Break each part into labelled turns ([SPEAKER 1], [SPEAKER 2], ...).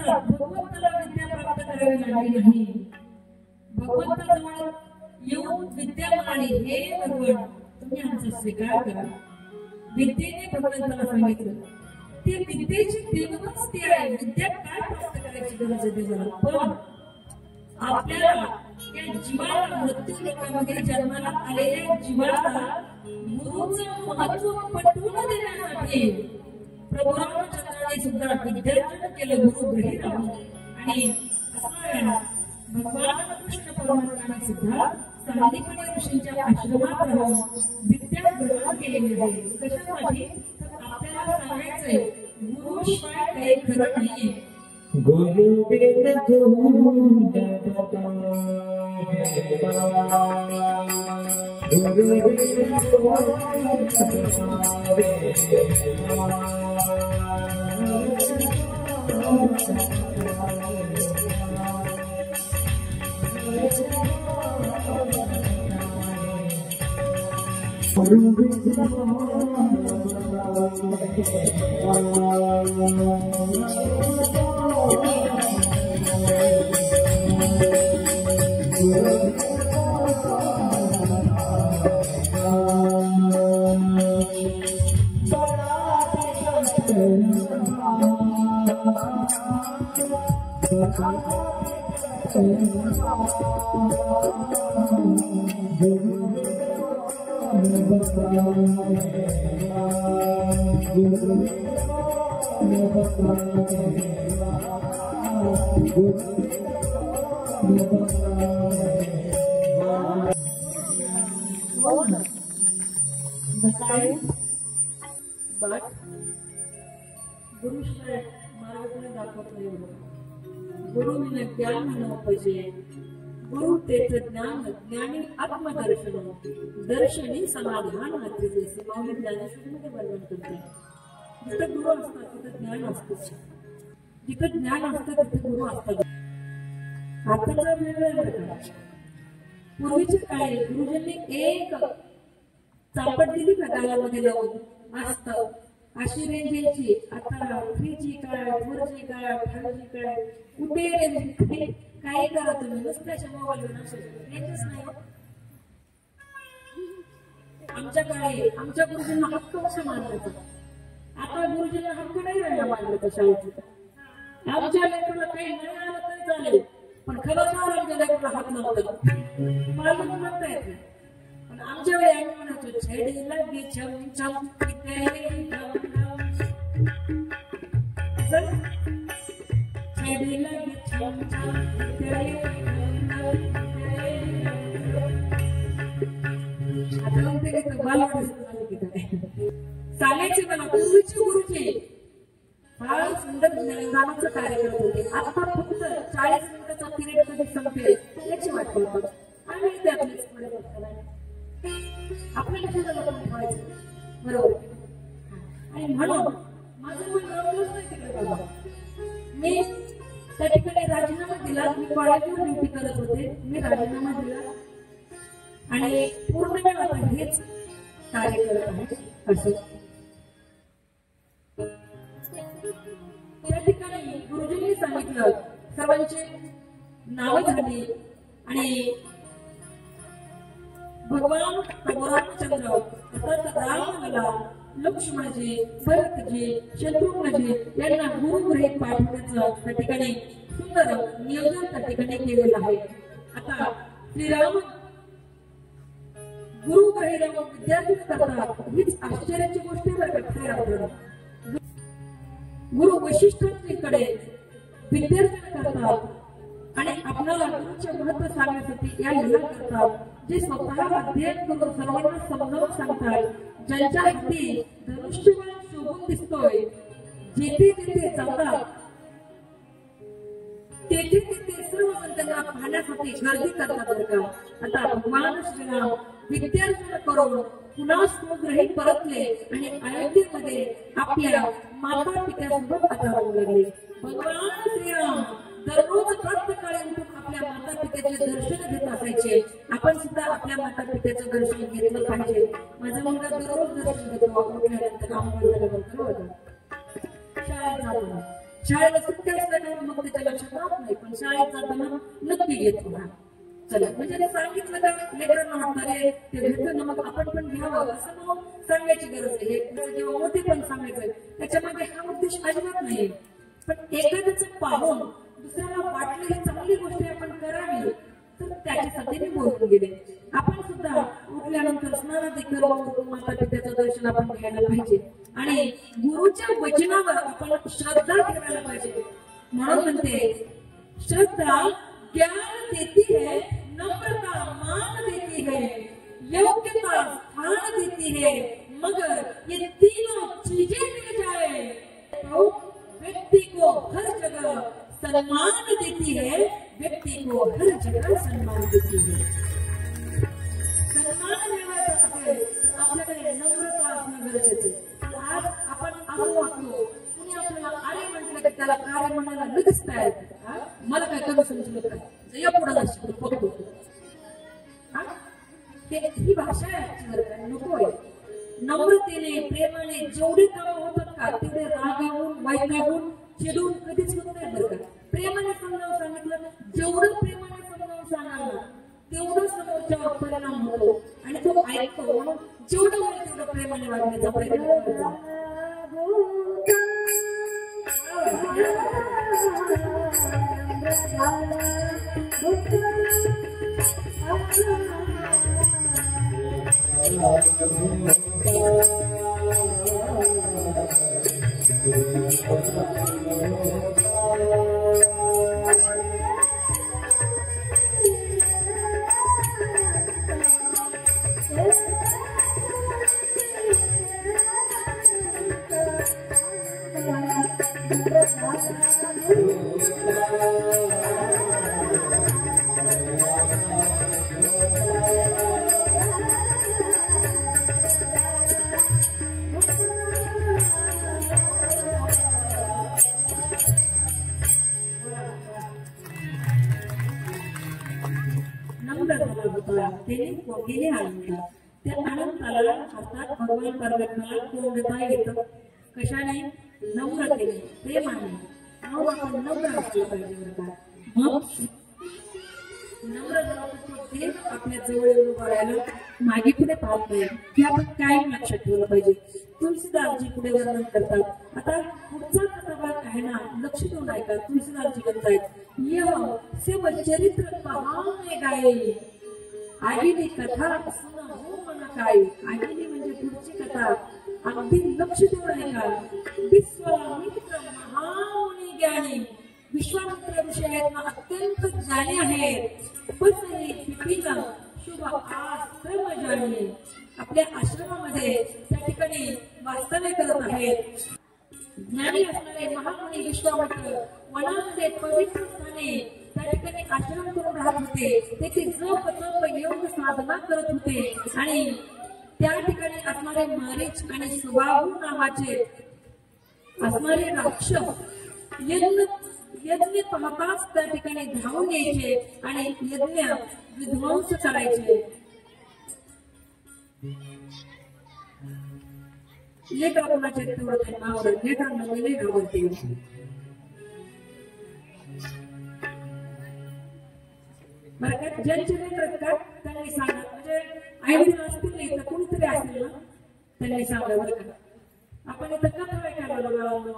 [SPEAKER 1] म्हणतात भगवंताला विद्या प्राप्त करावी लागली नाही, भगवंताजवळ येऊन विद्या मागणे, हे भगवान तुम्ही आमचा स्वीकार करा. विद्येने भगवंताला सांगितलं ती विद्येची देवच ती आहे. विद्या काय प्राप्त करायची गरज आहे देवाला, पण आपल्याला या जीवाला मृत्यू लोकांमध्ये जन्माला आलेल्या जीवाला गुरुचं महत्व पटवून देण्यासाठी प्रभू रामचंद्राने सुद्धा विद्यार्जन केलं गुरु घरी राहून. आणि असणाऱ्या भगवान कृष्ण परमात्म्याने सुद्धा सांदीपनी ऋषींच्या आश्रमात राहून विद्या ग्रहण केलेली आहे. कशासाठी तर आपल्याला सांगायचंय गुरुशिवाय काही खरं नाहीये.
[SPEAKER 2] गुरु बिन
[SPEAKER 1] गुरुशिवाय मार्ग दाखवत नाही. गुरुविना ज्ञान न पाहिजे. गुरु तेच ज्ञान ज्ञानी आत्मदर्शन दर्शनी समाधान मात्र माऊली ज्ञानेश्वरीमध्ये वर्णन करते. जिथं गुरु असतात तिथं ज्ञान असतंच, जिथं ज्ञान असतं तिथे गुरु असतात. आताचा वेगळा प्रकार. पूर्वीच्या काळी गुरुजींनी एक चापट दिली का गालामध्ये लावून मस्त अशी रेंज यायची. आता 3G काय 4G काय 5G काय कुठे रेंज काही करा तुम्ही नुसत्याच्या मोबाईलवर रेंजच नाही. आमच्या काळी आमच्या गुरुजींना हक्क कसा मानला. आता गुरुजींना हक्क नाही राहिला मानला शाळेत. आमच्या लेकराला काही नाही आलं तरी चालेल, पण खबरदार आमच्या लेकराला हात नव्हतं मालूम म्हणता येत. पण आमच्या वेळी आम्ही म्हणायचो छेडीला गे छम छम छेडीला गे छम छम सांगायचे मला पूर्वीचे गुरुजी फार सुंदर ज्ञानदानाचं कार्य करत होते. आता फक्त 40 मिनिटाचा पिरियड कधी संपेल याची वाट बघतो. आम्ही ते आपल्या लक्षात ठेवायचं बरोबर. आणि म्हणून माझं मन रमलंच नाही तिकडे बाबा. मी त्या ठिकाणी राजीनामा दिला. मी कॉलेजवर ड्युटी करत होते. मी राजीनामा दिला आणि पूर्ण वेळ आता हेच कार्य करत आहे. असं त्या ठिकाणी गुरुजींनी सांगितलं सर्वांचे नाव झाली आणि भगवान रामचंद्र अर्थात रामाला लक्ष्मणजी भरतजी शत्रुघ्नजी यांना गुरुगृहीत पाठवण्याचं त्या ठिकाणी सुंदर नियोजन त्या ठिकाणी केलेलं आहे. आता श्रीराम गुरुगृहीत विद्यार्थी करतात हीच आश्चर्याची गोष्ट आहे. गुरु वैशिष्ट्यांकडे विद्यार्थी करतात आणि आपल्याला गुरुचे महत्व सांगण्यासाठी या लीला करतात. जे स्वतः अध्ययन करून सर्वांना समजावून सांगतात. ज्यांच्या अगदी धनुष्यबाण शोभून दिसतोय जेथे जेथे जातात तेथे तेथे सर्वजण त्यांना पाहण्यासाठी गर्दी करतात. बरं का. आता भगवान श्रीराम विद्यार्जन करून पुन्हा स्वगृही परतले आणि अयोध्येमध्ये आपल्या माता पित्यासोबत आता राहू लागले. भगवान श्रीराम दररोज प्रातःकाळी उठून आपल्या माता पित्याचे दर्शन घेत असायचे. आपण सुद्धा आपल्या माता पित्याचं दर्शन घेतलं पाहिजे. माझा मुलगा दररोज दर्शन घेतो. उठल्यानंतर आंघोळ झाल्यानंतर शाळेत जातो. शाळेला सुट्टी असल्याने मग त्याच्या लक्षात राहत नाही, पण शाळेत जाताना नक्की घेतो ना. चला म्हणजे सांगितलं का लेकरांना म्हणणारे ते घेतं ना, मग आपण पण घ्यावं असं मग सांगायची गरज आहे. किंवा मोठे पण सांगायचंय, त्याच्यामध्ये हा उद्देश अजिबात नाही. पण एखाद्याचं पाहून दुसऱ्याला वाटलेली चांगली गोष्ट आपण करावी, तर त्याच्यासाठी मी बोलून गेले. आपण सुद्धा उठल्यानंतर स्नानादी करून माता पित्याचं दर्शन आपण घ्यायला पाहिजे आणि गुरुच्या वचनावर आपण श्रद्धा ठेवायला पाहिजे. म्हणून म्हणते श्रद्धा ज्ञान देती है, नम्रता मान देती है, योग्यता स्थान देती है, मगर ये तीनों चीजें मिल जाए तो व्यक्ति को हर जगह सम्मान देती है, व्यक्ति को हर जगह सम्मान देती है. सन्मान मिळवायचा असेल तर आपल्याकडे नम्रता असणं गरजेचं आहे. आज आपण असं वागतो, कुणी आपल्याला अरे म्हटलं की त्याला कार्य म्हणायला लगेच तयार करतात. मला काय कमी समजलं काय या पुढे बघतो ही भाषा आहे, नको आहे. नम्रतेने प्रेमाने जेवढे काम होतात का तेवढे रागावून वैतागून चिडून कधीच होत नाही बरं का. प्रेमाने समजावून सांगितलं, जेवढं प्रेमाने समजावून सांगाल तेवढं समोरच्यावर परिणाम होतो आणि तो ऐकतो. म्हणून जेवढं होईल तेवढं प्रेमाने वागण्याचा प्रयत्न करायचा. गेले आनंद त्या आनंदाला अर्थात भगवान परमात्म्याला पूर्णता येतं. कशाने? नम्रतेने प्रेमाने. मग आपण नम्र असलं पाहिजे. मग नम्र ते आपल्या जवळ येऊन करायला मागे पुढे पाहत नाही की आपण काय लक्षात ठेवलं पाहिजे. तुलसीदासजी पुढे वर्णन करतात. आता पुढचा कथा भाग आहे ना, लक्ष देऊन ऐका. तुलसीदासजी म्हणतात, यह सेव चरित्र कहाणे गाये, आगिली कथा सुन हो मन काय. आगिली म्हणजे पुढची कथा, अगदी लक्ष देऊन ऐका. विश्वामित्र महामुनी ज्ञानी, विश्वामित्र विषयात अत्यंत ज्ञानी आहेत. बसही पिपीला शुभ आश्रम जाणे, आपल्या आश्रमामध्ये त्या ठिकाणी वास्तव्य करत आहेत. ज्ञानी असणारे महामुनी विश्वामित्र वनामध्ये पवित्र स्थानी त्या ठिकाणी आश्रम करून राहत होते. तेथे जप तप योग साधना करत होते आणि त्या ठिकाणी असणारे मारीच आणि सुबाहू नावाचे असणारे राक्षस यज्ञ पाहताच त्या ठिकाणी धावून यायचे आणि यज्ञ विध्वंस करायचे. लेखा कोणाचे तेवढं त्यांना आवडत, लेखांना मी नाही आवडते. बरं का, ज्यांचे लेकर का त्यांनी सांगा, म्हणजे आई वडील असतील नाही तर कोणीतरी असतील ना, त्यांनी सांगा बरं का. आपण इथं कथा ऐकायला लागलो,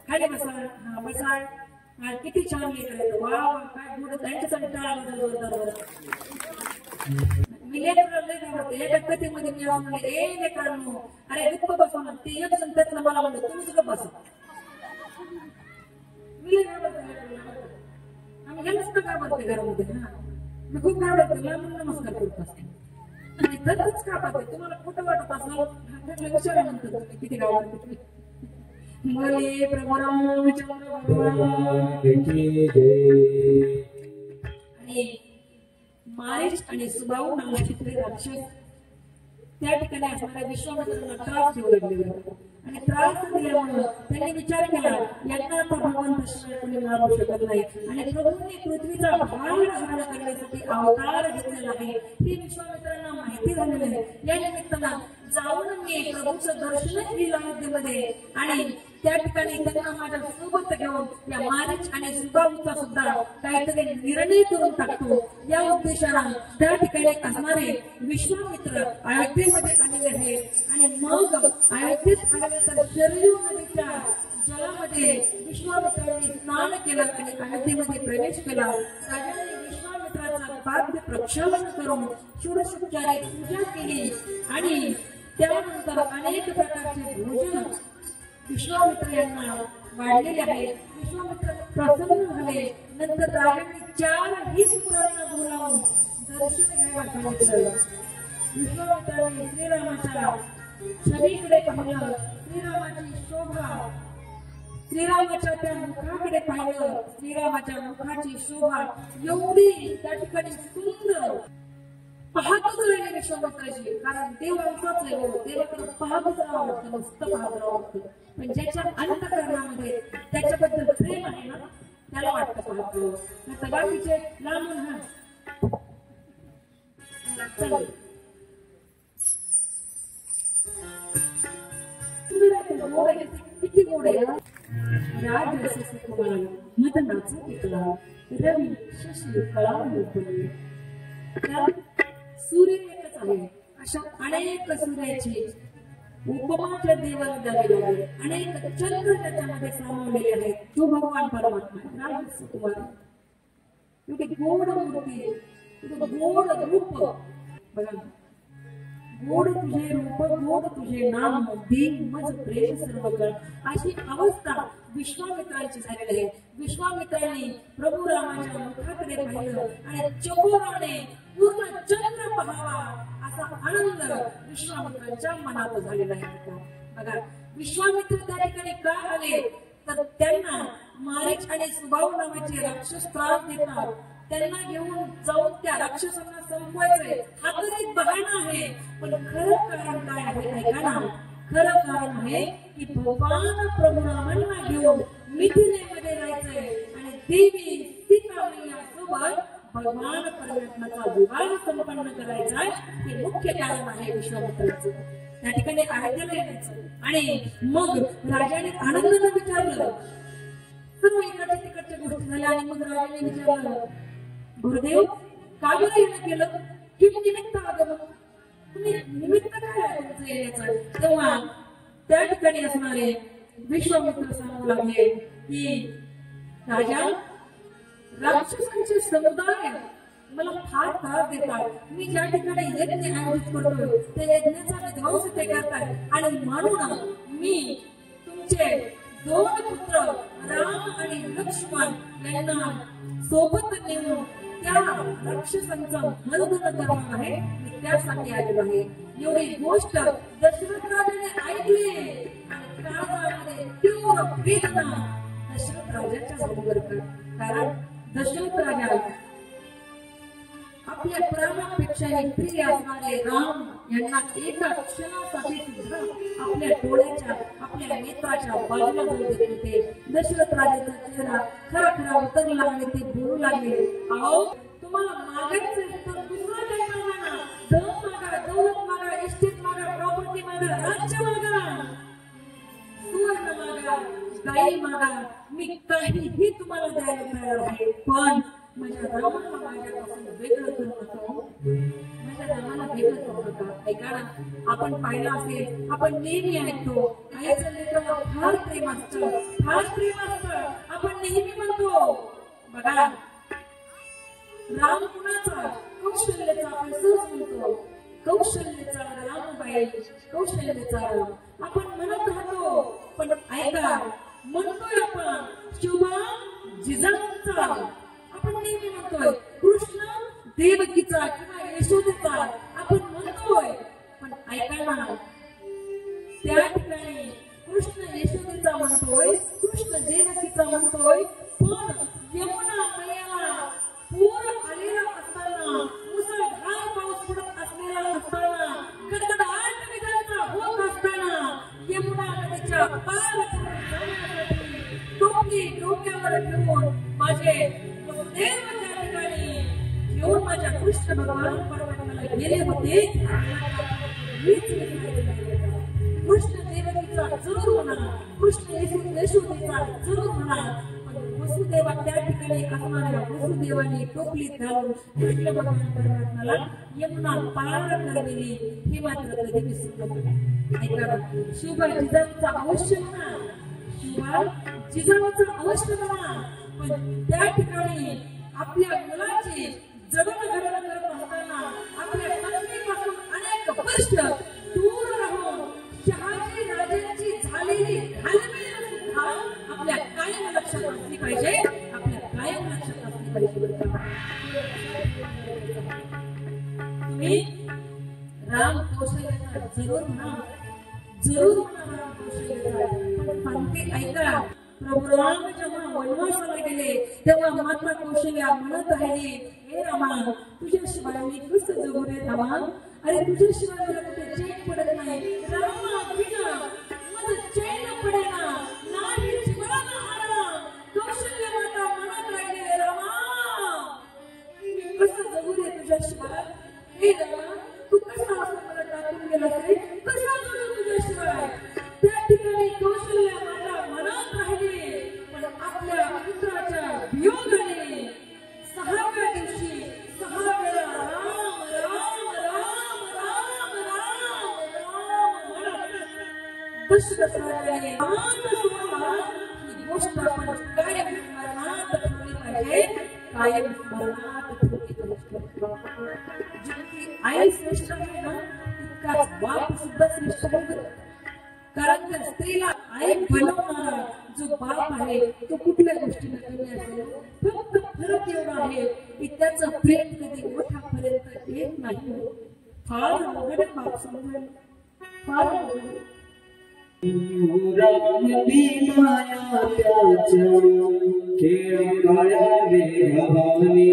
[SPEAKER 1] खाली बसा, हा बसा, किती छान लेकर येतं, वा काय गोड, त्यांच्यासाठी टाळा जोरदार. मी लेकरांना लय आवडते. एका कथेमध्ये मी म्हणले, ए लेकरांनो, अरे गप्प बसा ना. ते एक जण त्यातलं मला म्हणलं, तुम्ही गप्प बसा. मी लय आवडते, आम्ही गेलंच तर घाबरते घरामध्ये. हा मी खूप घाबरते, म्हणून नमस्कार करत असते. आणि तरच का पाहते, तुम्हाला खोटं वाटत असेल विचारानंतर तुम्ही किती घाबरते तुम्ही. बोले प्रभू रामचंद्र भगवान की जय. आणि मारीच आणि सुबाहू नावाचे राक्षस त्या ठिकाणी असणाऱ्या विश्वामित्रांना त्रास देऊ लागले. आणि त्रास दिल्यामुळे त्यांनी विचार केला यांना तर भगवंत शिवाय कोणी मारू शकत नाही आणि प्रभूंनी पृथ्वीचा भार हरण करण्यासाठी अवतार घेतलेला आहे हे विश्वामित्रांना माहिती झालेलं आहे. या निमित्तानं जाऊन मी प्रभूचं दर्शन घेईल अयोध्येमध्ये आणि त्या ठिकाणी त्यांना माझ्या सोबत घेऊन या मारीच आणि सुबाहूचा सुद्धा काहीतरी निर्णय करून टाकतो या उद्देशाने त्या ठिकाणी असणारे विश्वामित्र अयोध्येमध्ये आलेले आहे. आणि मग अयोध्येत आल्यानंतर शरयू नदीच्या जलामध्ये विश्वामित्रांनी स्नान केलं आणि अयोध्येमध्ये प्रवेश केला. राजाने विश्वामित्राचा पाद्य प्रक्षालन करून षोडशोपचारे पूजा केली आणि त्यानंतर अनेक प्रकारचे भोजन विश्वामित्र यांना वाढलेले आहे. विश्वामित्र प्रसन्न झाले. नंतर राजांनी 4ही पुत्रांना बोलावून दर्शन घ्यायला सांगितलं. विश्वामित्रांनी श्रीरामाच्या छबीकडे पाहिलं, श्रीरामाची शोभा, श्रीरामाच्या त्या मुखाकडे पाहिलं, श्रीरामाच्या मुखाची शोभा एवढी त्या ठिकाणी सुंदर पाहतच राहिले विश्वामित्राची. कारण देव असाच आहे, देवाकडे पाहतच राहावं वाटतं, नुसतं पाहत राहावं वाटतं. पण ज्याच्या अंतःकरणामध्ये त्याच्याबद्दल प्रेम आहे ना त्याला वाटतं पाहतो. आता बाकीचे लांबून हा चल किती गोड आहे राज कुमार मदनाचा पिकला रवी शशी कळावून सूर्य एकच आहे. अशा अनेक सूर्याची उपमाच्या देवाला द्यावी लागेल. अनेक चंद्र त्याच्यामध्ये सामावलेले आहेत. तो भगवान परमात्मा राज कुमार एवढी गोड मूर्ती, गोड रूप बघा, गोड तुझे रूप, गोड तुझे नाम, दीन मज प्रेम सर्वगण. अशी अवस्था विश्वामित्रांची झालेली आहे. विश्वामित्रांनी प्रभू रामाच्या मुखाकडे पाहिलं आणि चकोराने पूर्ण चंद्र पहावा असा आनंद विश्वामित्रांच्या मनात झालेला आहे. बघा, विश्वामित्र त्या ठिकाणी का आले तर त्यांना मारीच आणि सुबाहू नावाचे राक्षस त्रास देतात. त्यांना घेऊन जाऊन त्या राक्षसांना संपवायचे हा तरी बहाणा आहे. पण खरं कारण काय आहे ऐका ना. खरं कारण आहे की भगवान प्रभू रामांना घेऊन मिथिलेमध्ये जायचंय आणि देवी सीता मैयासोबत भगवान परमात्म्याचा विवाह संपन्न करायचा हे मुख्य कारण आहे विश्वामित्राचं. त्या ठिकाणी अयोध्येला यायचं आणि मग राजाने आनंदाने विचारलं, सर्व इकडच्या तिकडच्या गोष्टी झाल्या आणि मग राजाने विचारलं, गुरुदेव का बरं येणं केलं, किती निमित्त आगमन, तुम्ही निमित्त काय आहे तुमचं येण्याचं. तेव्हा त्या ठिकाणी असणारे विश्वामित्र सांगू लागले की राजा, राक्षसांचे समुदाय मला फार त्रास देतात. मी ज्या ठिकाणी यज्ञ आयोजित करतो त्या यज्ञाचा विध्वंस ते करतात आणि म्हणून मी तुमचे 2 पुत्र राम आणि लक्ष्मण यांना सोबत नेऊन त्या राक्षसांचं मर्दन करणार आहे. मी त्यासाठी आलेलो आहे. एवढी गोष्ट दशरथ राजाने ऐकली आणि काळामध्ये तीव्र वेदना दशरथ राजाच्या झालीवर. कारण दशरथ राजा आपल्या प्राणापेक्षाही प्रिय असणारे राम यांना एका क्षणासाठी सुद्धा आपल्या डोळ्याच्या, आपल्या नेत्राच्या बाजूला जाऊ देत होते. दशरथ राजाचा चेहरा खरा खरा उतरला आणि ते बोलू लागले, अहो तुम्हाला मागायचं तर दुसरा काही मागा ना. धन मागा, दौलत मागा, इस्टेट मागा, प्रॉपर्टी मागा, राज्य मागा, सुवर्ण मागा, गाई मागा, मी काहीही तुम्हाला द्यायला तयार आहे. पण माझ्या रामाला माझ्यापासून वेगळं करू नका. माझ्या रामाला वेगळं करू नका. ऐका ना, आपण पाहिलं असेल, आपण नेहमी ऐकतो आईचं लेकराला फार प्रेम असतं, फार प्रेम असतं. आपण नेहमी म्हणतो बघा, राम कुणाचा, कौशल्याचा. आपण सहज म्हणतो कौशल्याचा रामबाई, कौशल्याचा राम आपण म्हणत राहतो. पण ऐका, म्हणतोय आपण शुभा जिजाऊंचा, आपण नेहमी म्हणतोय कृष्ण देवकीचा किंवा यशोदेचा आपण म्हणतोय. पण ऐका ना, त्या ठिकाणी कृष्ण यशोदेचा म्हणतोय, कृष्ण देवकीचा म्हणतोय. पण यमुना मैयाला पूर आलेला असताना, मुसळधार पाऊस पडत असलेला असताना, गडगडाट विजांचा होत असताना यमुना नदी टोपली डोक्यावर ठेवून माझे वसुदेव त्या ठिकाणी घेऊन माझ्या कृष्ण भगवान पर्वताला गेले होते. कृष्ण देवकीचा जरूर म्हणा, कृष्ण यशोदेचा जरूर म्हणा, वसुदेवा त्या ठिकाणी असणाऱ्या वसुदेवाने टोपलीत घालून कृष्ण भगवान परमात्म्याला यमुना पार करविली. हे मात्र कधी विसरू नका. ऐका, शिवबा जिजाऊचा अवश्य म्हणा, शिवबा जिजाऊचा अवश्य म्हणा, पण त्या ठिकाणी आपल्या मुलाची जडणघडण करत असताना आपल्या पत्नीपासून अनेक वर्ष दूर राहून शहाजी राजांची झालेली घालमेल सुद्धा आपल्या कायम लक्षात असली पाहिजे. आपल्या कायम लक्षात असली पाहिजे. तुम्ही राम कौशल्याचा जरूर म्हणा, जरूर म्हणा राम कौशल्याचा. पण सांगते ऐका, प्रभू राम जेव्हा वनवासाला गेले तेव्हा माता कौशल्या म्हणत राहिली, हे रामा तुझ्याशिवाय मी कसं जगू रे रामा, अरे तुझ्याशिवाय मला कुठे चैन पडत नाही. रामा विना माझं चैन पडेना, नाही जीवनाला आराम. कौशल्य माता म्हणत राहिली, रामा मी कसं जगू रे तुझ्याशिवाय. हे रामा तू कसा असं मला टाकून गेला रे, कसा जगू तुझ्याशिवाय. त्या ठिकाणी कौशल्य माता म्हणत राहिली. पण आपल्या पुत्राच्या वियोगाने 6व्या दिवशी 6 वेळा राम राम राम राम राम राम दशरथ राजाने ही गोष्ट आपण कायम स्मरणात ठेवली पाहिजे. कायम स्मरणात ठेवली पाहिजे. जितकी आई श्रेष्ठ आहे ना तितकाच बाप सुद्धा श्रेष्ठ आहे. कारण त्या स्त्रीला आई बनवणारा जो बाप आहे तो कुठल्या गोष्टीला कमी असेल. फक्त फरक एवढा आहे की त्याचं प्रेम कधी मोठ्यापर्यंत येत नाही. फार अवघड बाप समजेल, फार अवघड.
[SPEAKER 2] माया खेळ काळ्या वेगाने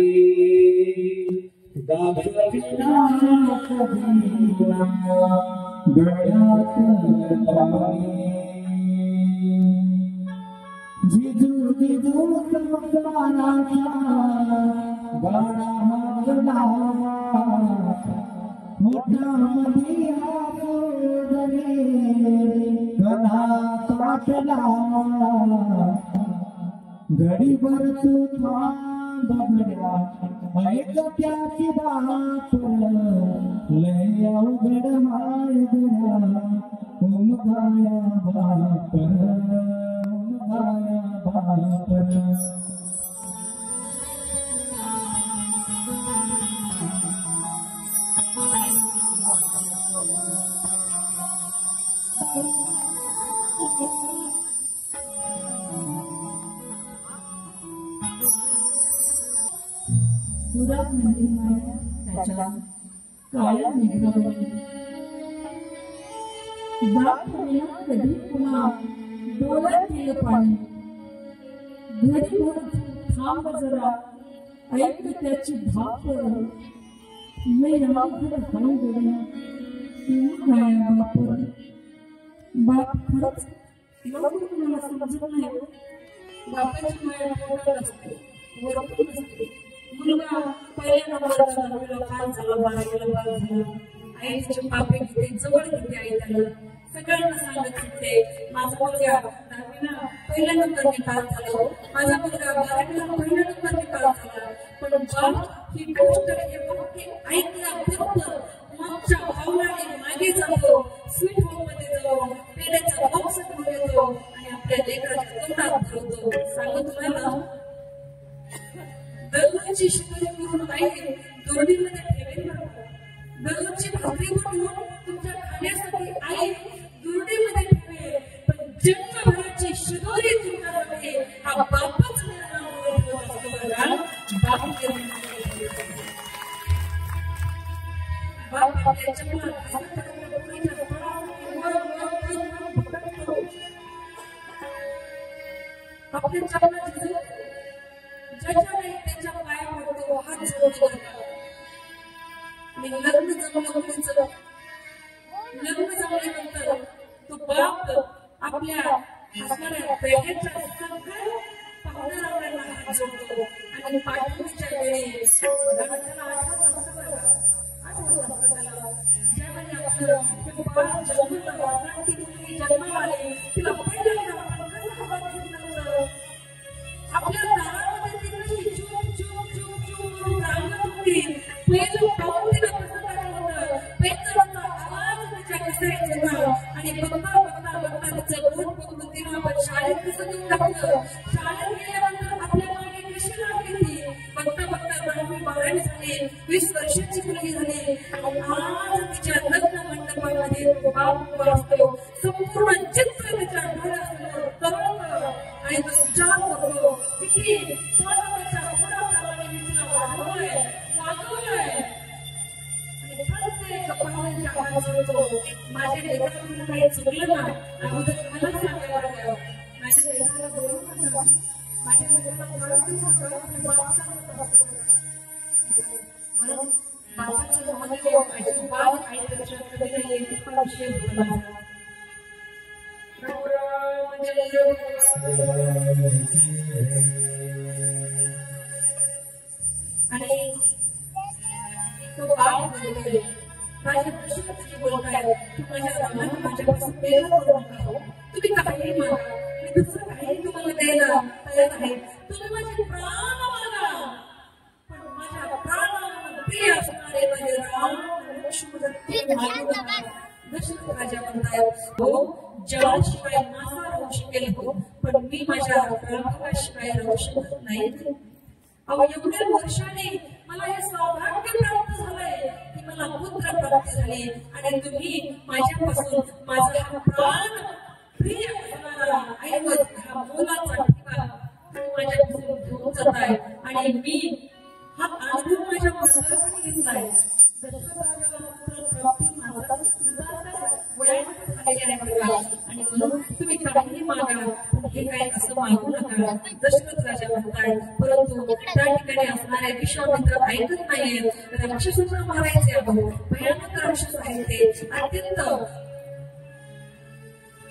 [SPEAKER 2] दाखविना गळ्यात जिजू जिजू संसाराचा गाडा मागला मोठा मधिया गणा काटला घडीभर तू बघड्या ऐक त्याची बाप लय अवघड हाय गड्या उमगाया बाप उमगाया बाप.
[SPEAKER 1] सुरात म्हणजे माया त्याच्या काळ्या मेघावरी दाट होईना कधी पुन्हा डोळ्यातील पाणी. घडी भर थांब जरा ऐक त्याची धाप मी रामघर हाय गड्या माया बाप. बाप खरंच लवकर कुणाला समजत नाही. बापाची माया पोटात असते, वरतून असते. मुलगा पहिल्या नंबरचा 9वीला पास झाला, 12वीला पास झाला. आईचे पापे किती जवळ किती आई त्याला सगळ्यांना सांगत होते, माझा मुलगा 10वीला पहिल्या नंबरने पास झाला, माझा मुलगा 12वीला पहिल्या नंबरने पास झाला. पण बाप ही गोष्ट ऐकल्याबरोबर मागच्या भावनाने मागे जातो, स्वीट होम मध्ये जाऊन पेढ्याचा बॉक्स घेऊन येतो आणि आपल्या लेकराच्या तोंडात धरतो. सांगू तुम्हाला दररोजची शिकवणी करून आई दुर्डीमध्ये ठेवेल ना. दररोजची भाकरी बनवून तुमच्या खाण्यासाठी आई दुर्डीमध्ये ठेवेल. पण जन्मभराची शिदोरी तुमच्यासाठी हा बापच निर्माण ठेवत असतो बघा. बाप आपल्या जन्मात आपल्या जन्मात ज्याच्याने त्याच्या पाया पडतो हात जोडतो. लग्न जमल्यानंतर तो बाप आपल्या हसणाऱ्या पेढ्याच्या सगळ्या जोडतो आणि पाठवणीच्या वेळी त्याला आठवत असतं बरं, आठवत असतं त्याला ज्यावेळी आपलं ते बाळ जन्मलं, ती मुलगी जन्माला आली, तिला पहिल्यांदा आपण कसं हातात घेतलं होतं, आपल्या दारामध्ये ती कशी चूप चूप चूप चूप करून रांगत होती, पहिलं पाऊल तिला कसं टाकलं होतं, पेचाचा आवाज तिच्या घसायचा होता आणि बघता बघता बघता तिचं बोट बघून तिला आपण शाळेत कसं देऊन टाकलं, शाळेत गेल्यानंतर आपल्या मागे कशी लागली ती, बघता बघता 10वी-12वी झाली, 20 वर्षाची मुलगी झाली आणि आज तिच्या लग्न मंडपामध्ये बाप असतो, संपूर्ण चित्र तिच्या डोळ्यासमोर तरळतं आणि तो विचार करतो किती स्वतःच्या गुणाप्रमाणे मी तिला वागवलंय आणि प्रत्येक पाहुण्यांच्या आवाज होतो, माझ्या लेकरांना काही चुकलं ना, अगोदर मला सांगायला द्यावं, माझ्या लेकराला बोलू नका, माझ्या लेकराला कळवू नका, बाप सांगत म्हणून बापाचं महत्व अजिबात आईपेक्षा कधी नाही, हा विषय होता आणि तो बाप बोलतोय, माझ्या प्रश्नाची बोलताय की माझ्या रामाने माझ्यापासून वेगळं करू नका हो, तुम्ही काही मागा, मी दुसरं काही तुम्हाला द्यायला तयार आहे, तुम्ही माझे प्राण मागा, पण माझ्या प्राणाला प्रिय असणारे माझे राम लक्ष्मण मागू नका. दशरथ राजा म्हणतायत, हो जळाशिवाय मासा राहू शकेल हो, पण मी माझ्या रामाशिवाय राहू शकत नाही. अहो एवढ्या वर्षाने मला हे सौभाग्य प्राप्त झालंय की मला पुत्र प्राप्त झाले आणि तुम्ही माझ्यापासून माझा हा प्राण प्रिय असणारा ऐवज हा मोलाचा ठिकाण माझ्यापासून घेऊन जाताय आणि मी हा अनुभव माझ्या मनात घेतलाय. दशरथ राजाला प्राप्ती माझा आणि म्हणून तुम्ही काही मागा, हे काय असं मागू नका. दशरथ राजा म्हणतात, परंतु त्या ठिकाणी असणारे विश्वामित्र ऐकत नाहीये, राक्षसांना मारायचे आहो, भयानक राक्षस आहेत ते, अत्यंत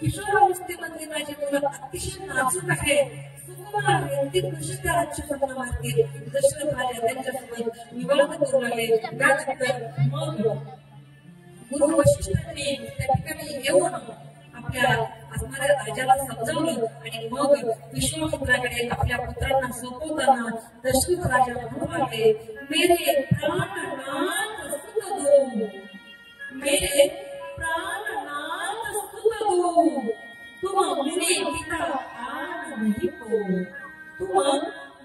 [SPEAKER 1] किशोरावस्थेमध्ये माझी मुलं अतिशय नाजूक आहे, सुकुमार आहे, ते कशी त्या राक्षसांना मारतील. दशरथ राजा त्यांच्यासोबत विवाद करू लागले. त्यानंतर मग गुरु वशिष्ठांनी त्या ठिकाणी येऊन आपल्या असणाऱ्या राजाला समजावलं आणि मग विश्वामित्राकडे आपल्या पुत्रांना सोपवताना दशरथ राजा म्हणू लागले, मेरे प्राणनाथ सुत दो, मेरे प्राणनाथ सुत दो, तुम मुनि पिता आन नहीं को, तुम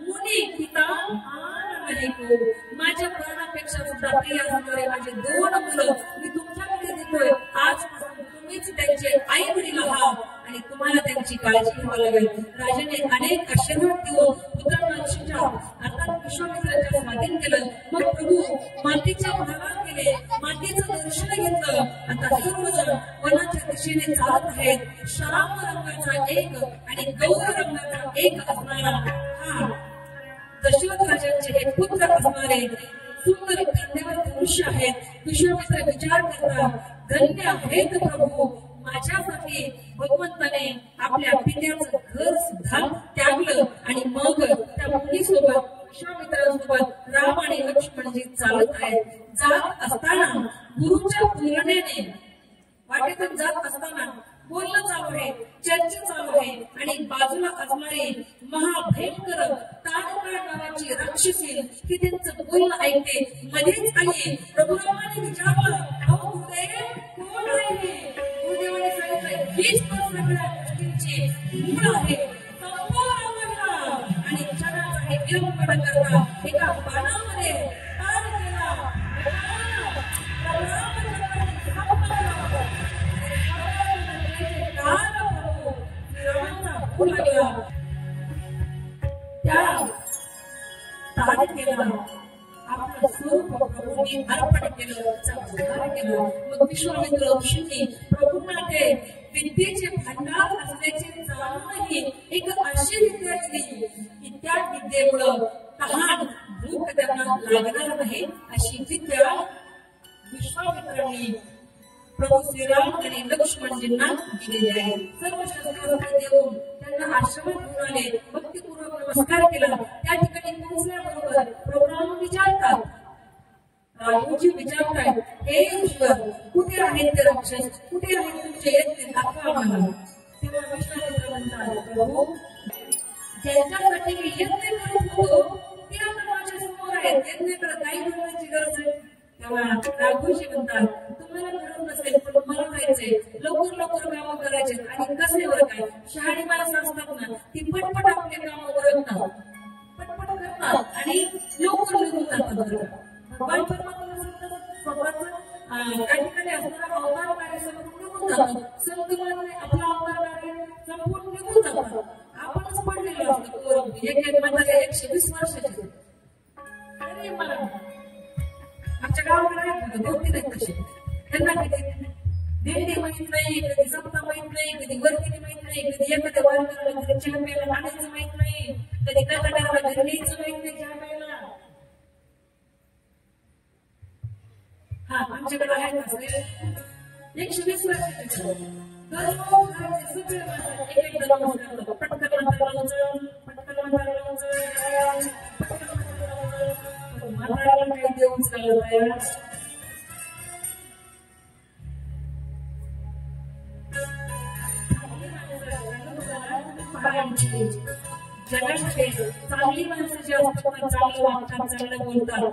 [SPEAKER 1] मुनि पिता आन नहीं को. माझ्या प्राणापेक्षा सुद्धा प्रिय असणारे माझे 2 मुलं मी तुमच्याकडे देतोय. आजपासून तुम्हीच त्यांचे आई वडील आहात आणि तुम्हाला त्यांची काळजी घ्यावी लागेल. राजाने अनेक आशीर्वाद देऊन पुत्रांना अर्थात विश्वामित्राच्या स्वाधीन केलं. मग प्रभू मातीच्या भागात गेले, मातीचं दर्शन घेतलं. आता सर्वजण वनाच्या दिशेने चालत आहेत. श्याम रंगाचा एक आणि गौर रंगाचा एक असणारा हा दशरथ राजांचे हे पुत्र असणारे सुंदर खांद्यावर धनुष्य आहेत. विश्वामित्र विचार करतात, धन्य आहेत प्रभू, माझ्यासाठी भगवंताने आपल्या पित्याचं घर सुद्धा त्यागलं आणि मग त्या मुलीसोबत विश्वामित्रासोबत राम आणि लक्ष्मणजी चालत आहेत. जात असताना गुरुच्या प्रेरणेने वाटेतून जात असताना बोलणं चालू आहे, चर्चा चालू आहे आणि बाजूला असणारी महाभयंकर ताडकाळ नावाची राक्षसी ती त्यांचं बोलणं ऐकते. मध्येच आली. प्रभुरामाने विचारलं, अहो गुरुदेव कोण आहे? गुरुदेवाने सांगितलं, हीच तर सगळ्या गोष्टींची मूळ आहे, संपूर्ण महिला आणि क्षणाचा हे विलंब करता एका बाणामध्ये तार केला. आपलं स्वरूप प्रभूंनी अर्पण केलं, संस्कार केलं. मग विश्वामित्र ऋषींनी प्रभूंना ते विद्येचे भांडार असल्याचे जाणूनही एक अशी विद्या दिली की त्या विद्येमुळं तहान भूक त्यांना लागणार नाही अशी विद्या विश्वामित्रांनी प्रभू श्रीराम आणि लक्ष्मणजींना दिलेली आहे. सर्व शस्त्र देऊन त्यांना आश्रमात घेऊन आले, भक्तिपूर्वक नमस्कार केला. त्या ठिकाणी पोहोचल्याबरोबर प्रभू विचारतात, राघोजी विचारतायत, हे ईश्वर, कुठे आहेत ते राक्षस, कुठे आहेत तुमचे यज्ञ, दाखवा आम्हाला. तेव्हा विश्वामित्र म्हणतात, प्रभू ज्यांच्यासाठी मी यज्ञ करत होतो ते आता माझ्या समोर आहेत, यज्ञ करत काही करण्याची गरज आहे. तेव्हा राघोजी म्हणतात, तुम्हाला गरज नसेल पण मला जायचंय, लवकर लवकर कामं करायचे. आणि कसे वर काय शहाणी माणसं असतात ना, ती पटपट आपले कामं उरकतात, पटपट करतात आणि लवकर निघून जातात. भगवान परमात्मा स्वतःच काही ठिकाणी असणारा अवतार कार्य संपूर्ण निघून जातो, संत मानणे आपला अवतार कार्य संपूर्ण निघून जातात. आपणच पडलेलो असतो, एक म्हातारे 120 वर्षाचे. अरे मला आमच्या गावाकडे आहेत 2-3 आहेत तसे. त्यांना कधी दिंडी माहित नाही, कधी सप्ताह माहित नाही, कधी वर्गणी माहित नाही, कधी एखाद्या वारकऱ्याला घरी चहा प्यायला आणायचं माहित नाही, कधी कर्नाटकाला घरी न्यायचं माहित नाही चहा प्यायला. हा आमच्याकडे आहेत असले 120 वर्षाचे. दररोज सगळे माणसं एक एक नमस्कार करतात. पटकन म्हाताऱ्याला पटकन म्हाताऱ्याला म्हाताऱ्याला काही देऊन चालत आहे. जगामध्ये चांगली माणसं जी असतात, चांगलं वागतात, चांगलं बोलतात,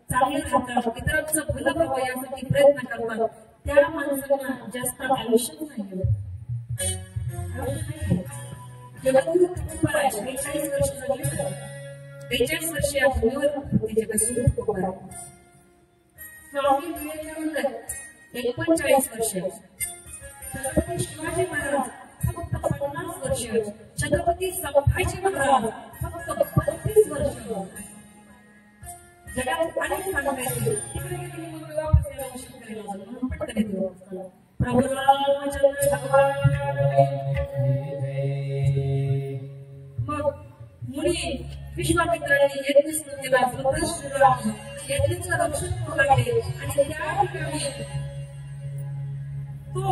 [SPEAKER 1] चांगले राहतात, इतरांचं भलं व्हावं यासाठी प्रयत्न करतात, त्या माणसांना जास्त आयुष्यच नाही. जगद्गुरु तुकोबा 42 वर्ष जगले. 42 वर्ष या भूमीवर जगद्गुरु तुकोबा. स्वामी विवेकानंद 39 वर्ष. छत्रपती शिवाजी महाराज फक्त 50 वर्ष. छत्रपती संभाजी महाराज फक्त 32 वर्ष. जगात अनेक सांगायचे तिकडे गेले मग वापस यायला उशीर करायला म्हणून पटकन येतो. प्रभू रामचंद्र भगवान. मग मुनी विश्वामित्राने यज्ञ सुरू केला. स्वतः श्रीराम यज्ञाचं रक्षण करू लागले आणि त्या ठिकाणी तो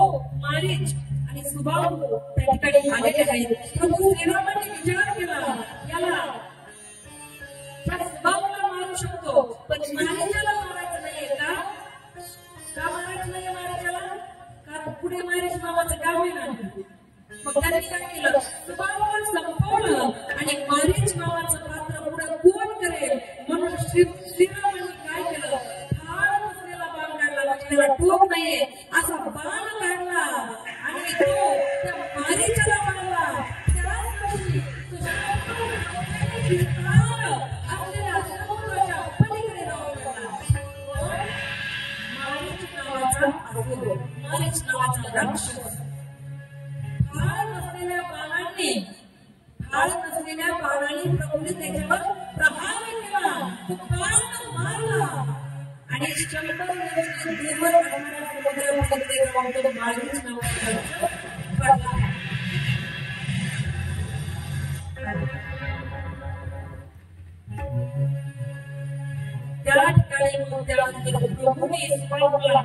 [SPEAKER 1] मारीच आणि सुबाहू त्या ठिकाणी आलेले आहेत. प्रभू श्रीरामाने विचार केला, याला सुबाहूला मारू शकतो पण मारीच्याला मारायचं नाहीये का? का मारायचं नाही मारीच्याला? कारण पुढे मारीच नावाचं गाव आहे ना. मग त्यांनी काय केलं, सुबाहूला संपवलं आणि मारीच नावाचं पात्र पुढे कोण करेल म्हणून श्रीरामांनी काय केलं, फार नसलेला बाण काढला, म्हणजे त्याला टोक नाहीये असा बाण काढला आणि तो त्या मारीच्याला मारला. त्याच वर्षी आपल्याला समुद्राच्या पलीकडे जाऊन लागला. मारीच नावाचा असुर, मारीच नावाचा राक्षस फार नसलेल्या बाणाने प्रभूने त्याच्यावर प्रहार केला, तो बाण मारला आणि 100 वर्ष देवर असणाऱ्या समुद्रामध्ये जाऊन तो मारीच नावाचा राक्षस पडला. त्या ठिकाणी मग त्यानंतर प्रभूने सुबाहूला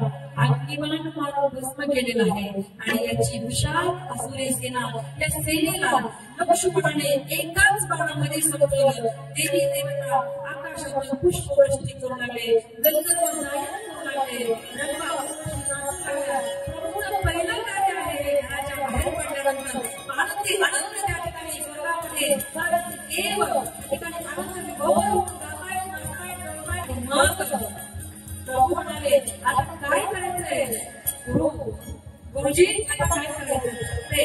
[SPEAKER 1] अग्निबाण मारून भस्म केलेला आहे आणि याची विशाल असुरी सेना, या सेनेला लक्ष्मणाने एकाच बाणामध्ये संपवलं. देवी देवता आकाशातून पुष्पवृष्टी करू लागले, गंधर्व गायन करू लागले, रंभा उर्वशी नाचू लागल्या. प्रभूचं पहिलं कार्य आहे घराच्या बाहेर पडल्यानंतर आनंदी आनंद त्या ठिकाणी स्वर्गामध्ये ठिकाणी आनंद विभोर प्रभू म्हणाले, आता काय करायचंय गुरुजी, आता काय करायचं ते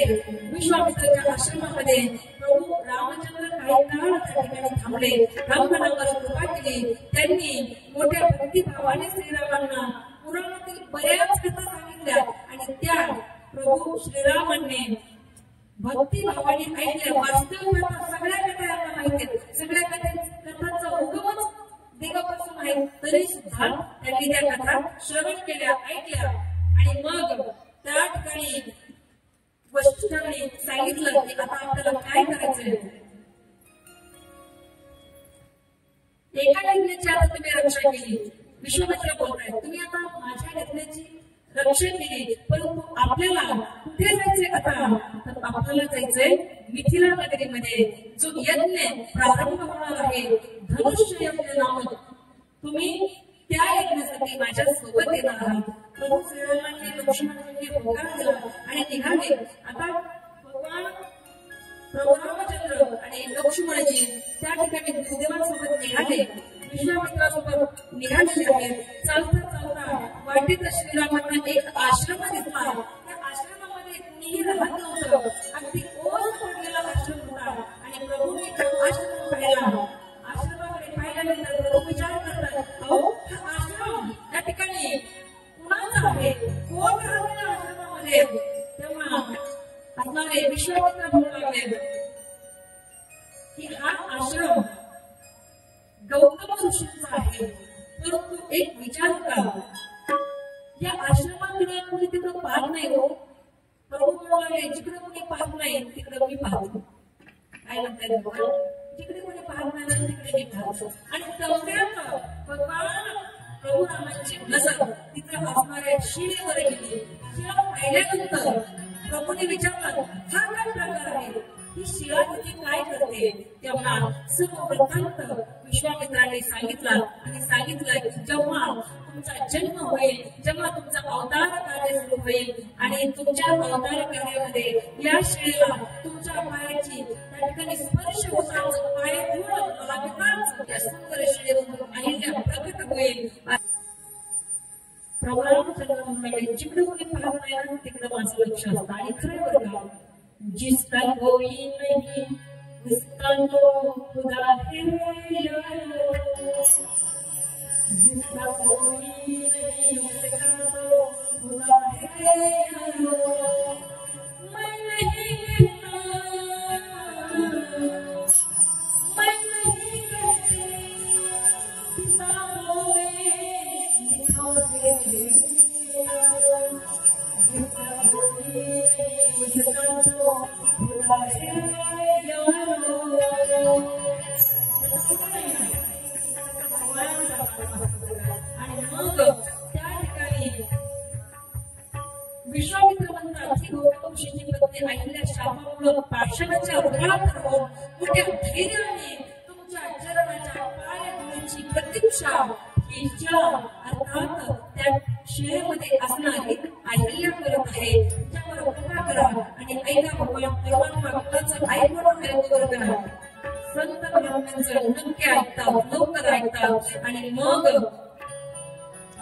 [SPEAKER 1] विश्वामित्राच्या आश्रमामध्ये प्रभू रामचंद्र काही काळ त्या ठिकाणी थांबले. रामनावर कृपा केली. त्यांनी मोठ्या भक्तिभावाने श्रीरामांना पुराणातील बऱ्याच कथा सांगितल्या आणि त्या प्रभू श्रीरामांनी भक्तिभावाने ऐकल्या. वास्तव सगळ्या कथा यांना माहिती आहेत, सगळ्या कथांचा उगमच देवापासून आहे, तरी सुद्धा त्यांनी त्या कथा श्रवण केल्या, ऐकल्या आणि मग त्या ठिकाणी वशिष्ठांनी सांगितलं की आता आपल्याला काय करायचंय. एका यज्ञाची आता तुम्ही रक्षा केली. विश्वामित्र बोलतायत, तुम्ही आता माझ्या यज्ञाची रक्षण दिली, परंतु आपल्याला कुठे जायचे आता? तर आपल्याला जायचंय मिथिला नगरीमध्ये, जो यज्ञ प्रारंभ होणार आहे, धनुष्य यज्ञ नामक. तुम्ही त्या यज्ञासाठी माझ्या सोबत येणार आहात. प्रभू श्रीरामांनी लक्ष्मणांनी होकार दिला आणि निघाले. आता भगवान प्रभू रामचंद्र आणि लक्ष्मणजी त्या ठिकाणी गुरुदेवांसोबत निघाले, विश्वामित्रासोबत निघालेले आहेत. चालता चालता वाटेत श्रीरामांना एक आश्रम दिसला. त्या आश्रमामध्ये कुणीही राहत नव्हतं, अगदी ओस पडलेला आश्रम होता. आणि प्रभूंनी तो आश्रम पाहिला. आश्रमाकडे पाहिल्यानंतर प्रभू विचार करतात, अहो हा आश्रम त्या ठिकाणी कुणाचा आहे? कोण राहतो आश्रमामध्ये? तेव्हा असणारे विश्वामित्र म्हणू लागले की हा आश्रम गौतम ऋषींचा आहे. परंतु एक विचार का, या आश्रमाकडे कोणी तिकडं पाहत नाही हो. प्रभू म्हणू लागले, जिकडे कोणी पाहत नाही तिकडे मी पाहतो. काय म्हणतात भगवान? जिकडे कोणी पाहत नाही तिकडे मी पाहतो. आणि तेवढ्यात भगवान प्रभू रामांची नजर तिथं असणाऱ्या शिळेवर गेली. शिळा पाहिल्यानंतर प्रभूने विचारलं, हा काय प्रकार आहे? ही शिळा तिथे काय करते? तेव्हा सर्व वृत्तांत विश्वामित्राने सांगितला आणि सांगितलं की जेव्हा तुमचा जन्म होईल, जेव्हा तुमचा अवतार कार्य सुरू होईल आणि तुमच्या अवतार कार्यामध्ये या शिळेला तुमच्या पायाची त्या ठिकाणी स्पर्श होताच, पाय धुवून लागताच त्या सुंदर शिळेवरून अहिल्या प्रकट होईल. प्रभू रामचंद्र म्हणाले, जिकडे कोणी पाहत नाही ना तिकडे माझं लक्ष असतं. आणि खरं बरं का, जिसका कोई नहीं उसका तो खुदा है यारो, जिसका कोई नहीं उसका तो खुदा है यारो. मैं नहीं कहता, मैं नहीं कहती, किताबों में लिखा है जिसका कोई उसका तो खुदा है यारो. आणि मग त्या ठिकाणी विश्वामित्र म्हणतात की गौतम ऋषीची पत्नी अहिल्या शापामुळे पाषाणाच्या रुग्णात राहून मोठ्या धैर्याने तुमच्या चरणाच्या पाय धुण्याची प्रतीक्षा हिच्या अर्थात त्या शिळेमध्ये असणारी अहिल्या करत आहे. त्यावर कृपा करा आणि ऐका भगवान परमात्मा कुणाचं ऐकून ऐकून करा. संत महात्म्यांचं नक्की ऐकतात, लवकर ऐकतात. आणि मग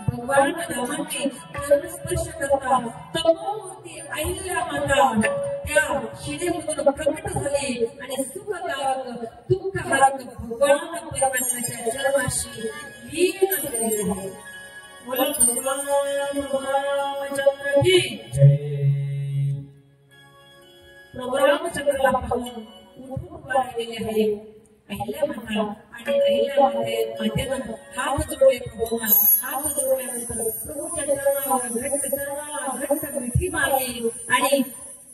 [SPEAKER 1] भगवान रामाने चरणस्पर्श करतात. तपोमूर्ती अहिल्या माता त्या शिळेमधून प्रकट झाली आणि सुखकारक दुःखहारक भगवान परमात्म्याच्या चरणाशी लीन झालेली आहे. बोला भगवान रामचंद्र की जय. प्रभू रामचंद्राला पाहून उठून उभा राहिलेले आहे अहिल्या माता. आणि अहिल्या मातेनं हात जोडले प्रभूंना. हात जोडल्यानंतर प्रभूच्या चरणाला घट्ट मिठी मारली आणि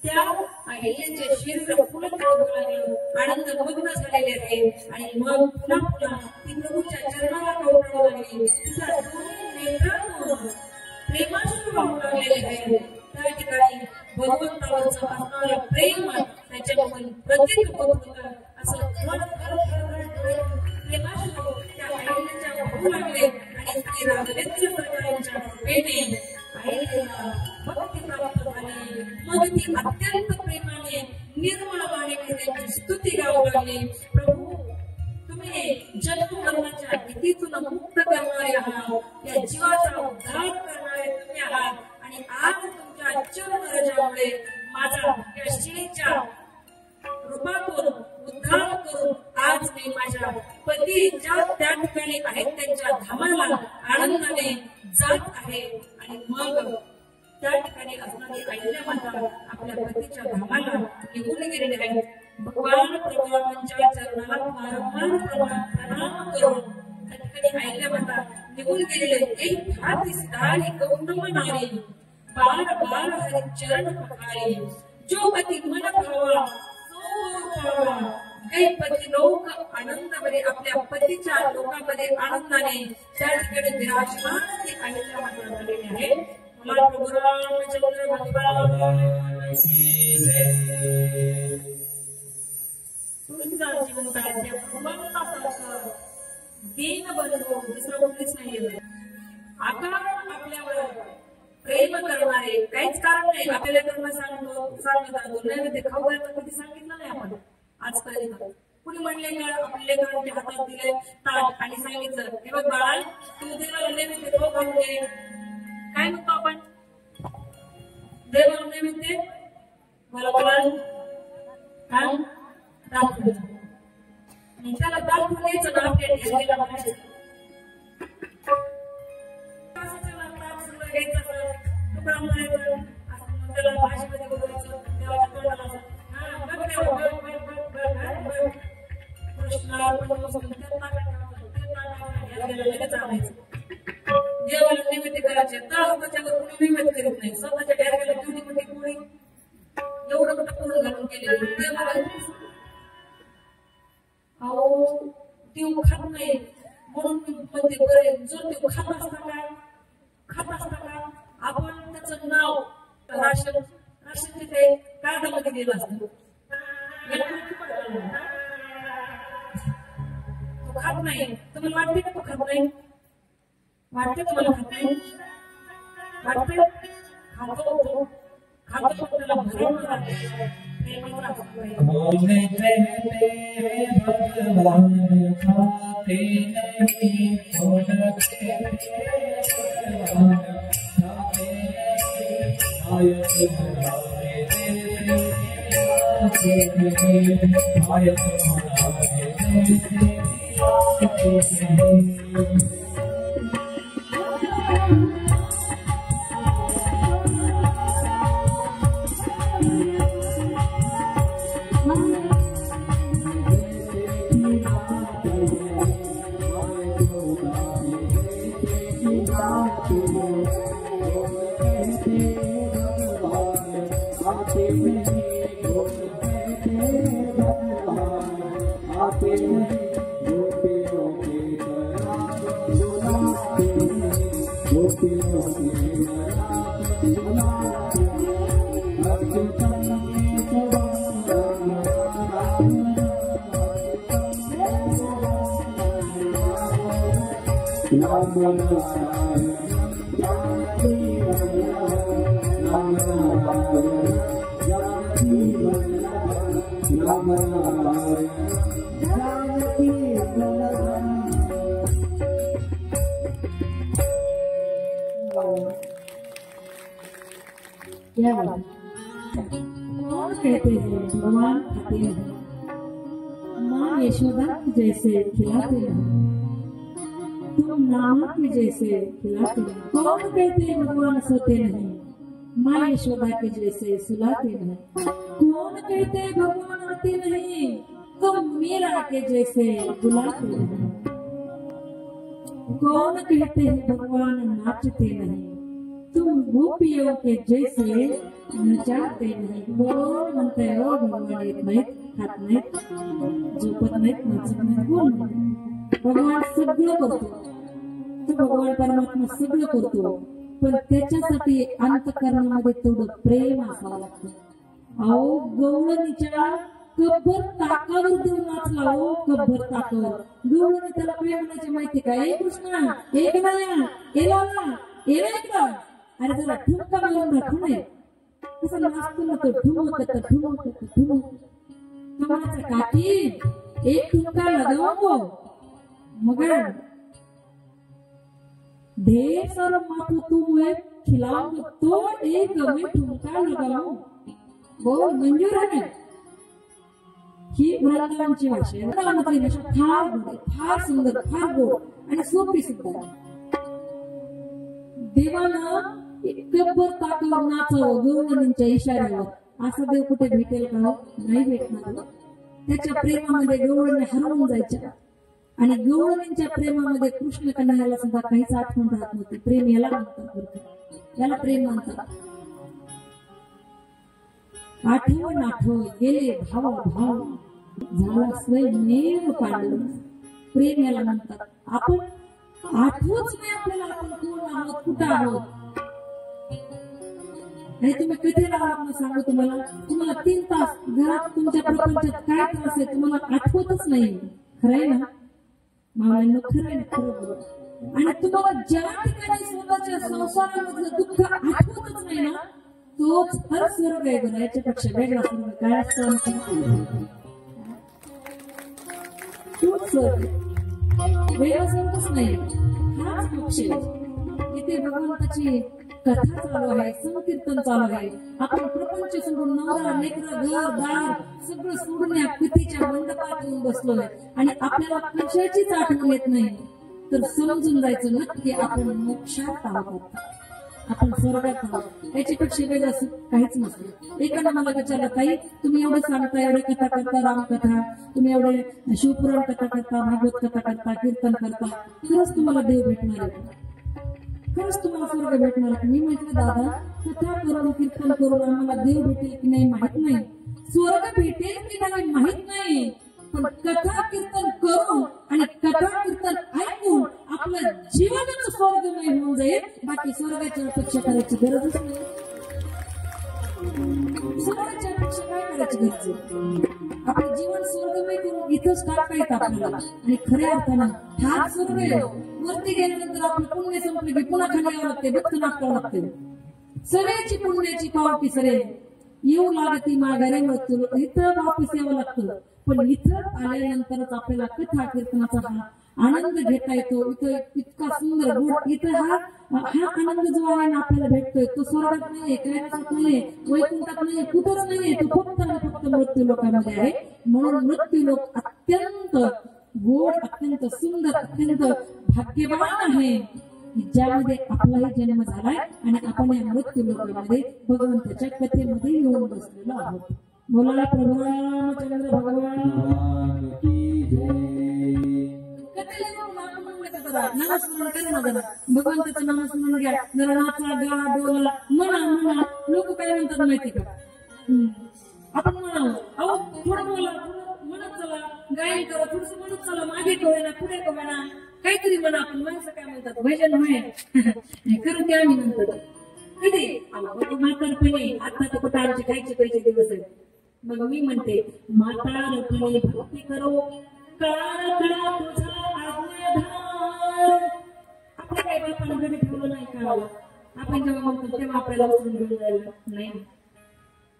[SPEAKER 1] त्या अहिल्याचे शरीर पुलक होऊ लागलं. आनंद मग्न झालेले आहे. आणि मग पुन्हा ती प्रभूच्या चरणाला कवटाळू लागली. तिच्या दोन्ही नेत्रातून प्रेमाश्रू वाहू लागलेले आहे. त्या ठिकाणी भगवंतावरचं असणारं प्रेम त्याच्यामधून प्रतीक होत होतं. असं प्रेमाश्रू त्या अहिल्याच्या वाहू लागले आणि श्री राघवेंद्र सरकारांच्या कृपेने अहिल्याला भक्ती प्राप्त झाली. मग ती अत्यंत प्रेमाने निर्मळ वाणीने त्यांची स्तुती गाऊ लागली. प्रभू, तुम्ही जन्म मरणाच्या भीतीतून मुक्त करणारे आहात. या जीवाचा उद्धार करणारे तुम्ही आहात. आणि आज तुमच्या चरण रजामुळे माझा या शिळेच्या रूपातून उद्धार करून आज मी माझ्या पती ज्या त्या ठिकाणी आहेत त्यांच्या धामाला आनंदाने जात आहे. आणि मग त्या ठिकाणी असणारी अहिल्या माता आपल्या पतीच्या धामाला निघून गेलेले आहेत. भगवान प्रभूंच्या चरणाला वारंवार प्रणाम करून त्या ठिकाणी अहिल्या माता निघून गेलेले. एक हात सिधारी गौतम नारी, बार बार हरि चरण पखारी, जो पती मन भावा सो पावा. गैपती लोक आनंदामध्ये आपल्या पतीच्या लोकांमध्ये आनंदाने त्या ठिकाणी विराजमान अहिल्या माता झालेली आहे. हमारा प्रभु रामचंद्र भगवान
[SPEAKER 2] की जय।
[SPEAKER 1] तुलसीदास जी म्हणतात त्या भगवंतासारखं दीन बंधू दुसरं कोणीच नाहीये. आता आपल्यावर प्रेम करणारे काहीच कारण नाही. आपल्याला कर्म सांगतात नाही ते खाऊ घालतात कधी सांगितलं नाही आपण आजपर्यंत. कुणी म्हणले का आपल्या लेकरांच्या हातात दिले ताट आणि सांगितलं हे बघ बाळा तू देवाला नैवेद्य खाऊ घालून दे. काय म्हणतो आपण देवाला नैवेद्य मला बोलाल काय दाखवलं त्याला दाखवून द्यायचं ना आपल्या ढेरीला म्हणायचं त्याला भाषेमध्ये बोलायचं देवाच्या तोंडाला देवाला नैवेद्य करायचे तर त्याच्यावर कोणी नैवेद्य करीत नाही. स्वतःच्या ढेऱ्याला केवढी मोठी पोळी एवढं मोठं पुरण घालून केलेलं देवाला अहो देव खात नाही म्हणून म्हणते बरे जर देव खात असता का आपण त्याचं नाव राशन तिथे कार्डामध्ये दिलं असतं. तो खात नाही. तुम्हाला वाटते का तो खात नाही? वाटते तुम्हाला खात नाही? वाटते खातो पण त्याला भरवणार
[SPEAKER 2] भगवान खाते नहीं
[SPEAKER 1] क्या कौन कहते हैं भगवान खाते हैं माँ यशोदा की जैसे खिलाते हैं तुम नामा के जैसे खिलाते हैं। कौन कहते हैं भगवान सोते नहीं माँ यशोदा के जैसे सुलाते नहीं। कौन कहते हैं भगवान आते नहीं तुम मीरा के जैसे बुलाते नहीं। कौन कहते हैं भगवान नाचते नहीं तुम गोपियों के जैसे नचाते नहीं। कोण म्हणताय हो भगवान येत नाहीत खात नाहीत झोपत नाहीत नाचत नाहीत कोण भगवान सगळं करतो. तो भगवान परमात्मा सगळं करतो पण त्याच्यासाठी अंतःकरणामध्ये तेवढं प्रेम असावं लागतं. अहो गवळणीच्या कब्बर ताकावर देऊन नाचला हो कब्बर ताकावर गवळणी त्याला प्रेम म्हणायची माहिती का ए कृष्णा एक नया एला एकदा अरे त्याला ठुमका मारून दाखवू नये कसं नाचतो ना तो ठुमक कमाचा काकी एक ठुमका लगाओ मगर ढेर सारा माथो तुम्हें खिलाऊंगा तो एक मैं ठुमका लगाऊं वो मंजूर है ही वृंदावनची भाषा आहे. वृंदावनातली भाषा फार गोड फार सुंदर फार गोड आणि सोपी सुद्धा. देवानं कब्बर ताकावर नाचावं गवळणींच्या इशाऱ्यावर असं देव कुठे भेटेल का नाही भेटणार. त्याच्या प्रेमामध्ये गवळणी हरवून जायच्या आणि गवळणींच्या प्रेमामध्ये कृष्ण कन्हैयाला सुद्धा काहीच आठवण राहत नव्हती. प्रेम याला म्हणतात याला प्रेम म्हणतात. आठवण गेले भाव झाला स्वयंमेव पांडव प्रेम याला म्हणतात. आपण आठवच नाही आपल्याला आपण कोण आहोत कुठं आहोत आणि तुम्ही कधीला आहात सांगू तुम्हाला 3 तास घरात तुमच्या प्रपंचात काय त्रास आहे तुम्हाला आठवतच नाही. खरंय ना मावळ्यांना? खरंय ना? खरं. आणि तुम्हाला ज्या ठिकाणी स्वतःच्या संसारामधलं दुःख आठवतच नाही ना तोच हर स्वर्ग आहे बरं. याच्यापेक्षा वेगळा स्वर्ग काय असतो? तोच स्वर्ग, वेगळा स्वर्गच नाही. हाच मोक्ष आहे. इथे भगवंताची कथा चालू आहे, संकीर्तन चालू आहे. आपण प्रपंच सोडून नवरा लेकरं घर दार सगळं सोडून या कथेच्या मंडपात येऊन बसलोय आणि आपल्याला कशाचीच आठवण येत नाही तर समजून जायचं नक्की आपण मोक्षात आहोत, आपण स्वर्गात आहोत. याच्यापेक्षा वेगळं असं काहीच नसतं. एकानं मला विचारलं ताई तुम्ही एवढं सांगता, एवढे कथा करता, रामकथा, तुम्ही एवढे शिवपुराण कथा करता, भागवत कथा करता, कीर्तन करता, खरंच तुम्हाला देव भेटणार आहे, खरंच तुम्हाला स्वर्ग भेटणार आहे? मी म्हटलं दादा कथा करून कीर्तन करून आम्हाला देव भेटेल की नाही माहित नाही, स्वर्ग भेटेल की नाही माहित नाही, पण कथा कीर्तन करून आणि कथा कीर्तन ऐकून आपलं जीवनच स्वर्गमय होऊन जाईल. बाकी स्वर्गाची अपेक्षा करायची गरजच नाही. स्वर्गाची अपेक्षा काय करायची गरज? आपलं जीवन स्वर्गमय करून इथंच टाकायचं आपल्याला. आणि खऱ्या अर्थानं हा स्वर्ग आहे. वरती गेल्यानंतर आपलं पुण्य संपलं की पुन्हा खाली यावं लागते, दुःख नाकावं लागते. सगळ्याची पुण्याची पावती सरे येऊ लागती माघारी मृत्यू, इथं वापस यावं लागतं. पण इथं आल्यानंतरच आपल्याला कथा कीर्तनाचा हा आनंद घेता येतो. इथं इतका सुंदर गोड इथं हा आनंद जो आहे ना आपल्याला भेटतोय तो स्वर्गात नाहीये, कैलासात नाहीये, वैकुंठात नाहीये, कुठंच नाहीये. तो फक्त आणि फक्त मृत्यू लोकांमध्ये आहे. म्हणून मृत्यू लोक अत्यंत गोड, अत्यंत सुंदर, अत्यंत भाग्यवान आहे ज्यामध्ये आपलाही जन्म झालाय आणि आपण या मृत्यू लोकांमध्ये भगवंताच्या कथेमध्ये येऊन बसलेलो आहोत. बोला प्रभू रामचंद्र भगवान की जय. कथेला येऊन आपण म्हणलं का जरा नामस्मरण करू ना, जरा भगवंताचं नामस्मरण घ्या, जरा नाचा गा डोला म्हणा. लोक काय म्हणतात माहिती का? आपण म्हणावं अहो थोडं बोला, म्हणत चला, गायन करा, थोडस म्हणत चला, मागे कवयना पुढे कवयना काहीतरी म्हणा. आपण माणसं काय म्हणतात भजन होय करू ते आम्ही नंतर कधी म्हातारपणे. आता तर कुठं आमचे खायचे पैसे दिवस आहेत. मग मी म्हणते म्हातारपणे भक्ती करो काळ काळा तुझा आज्ञाधार. आपल्या काही बापानं घरी ठेवलं नाही काळाला, आपण जेव्हा म्हणतो तेव्हा आपल्याला उचलून घेऊन जायला नाही.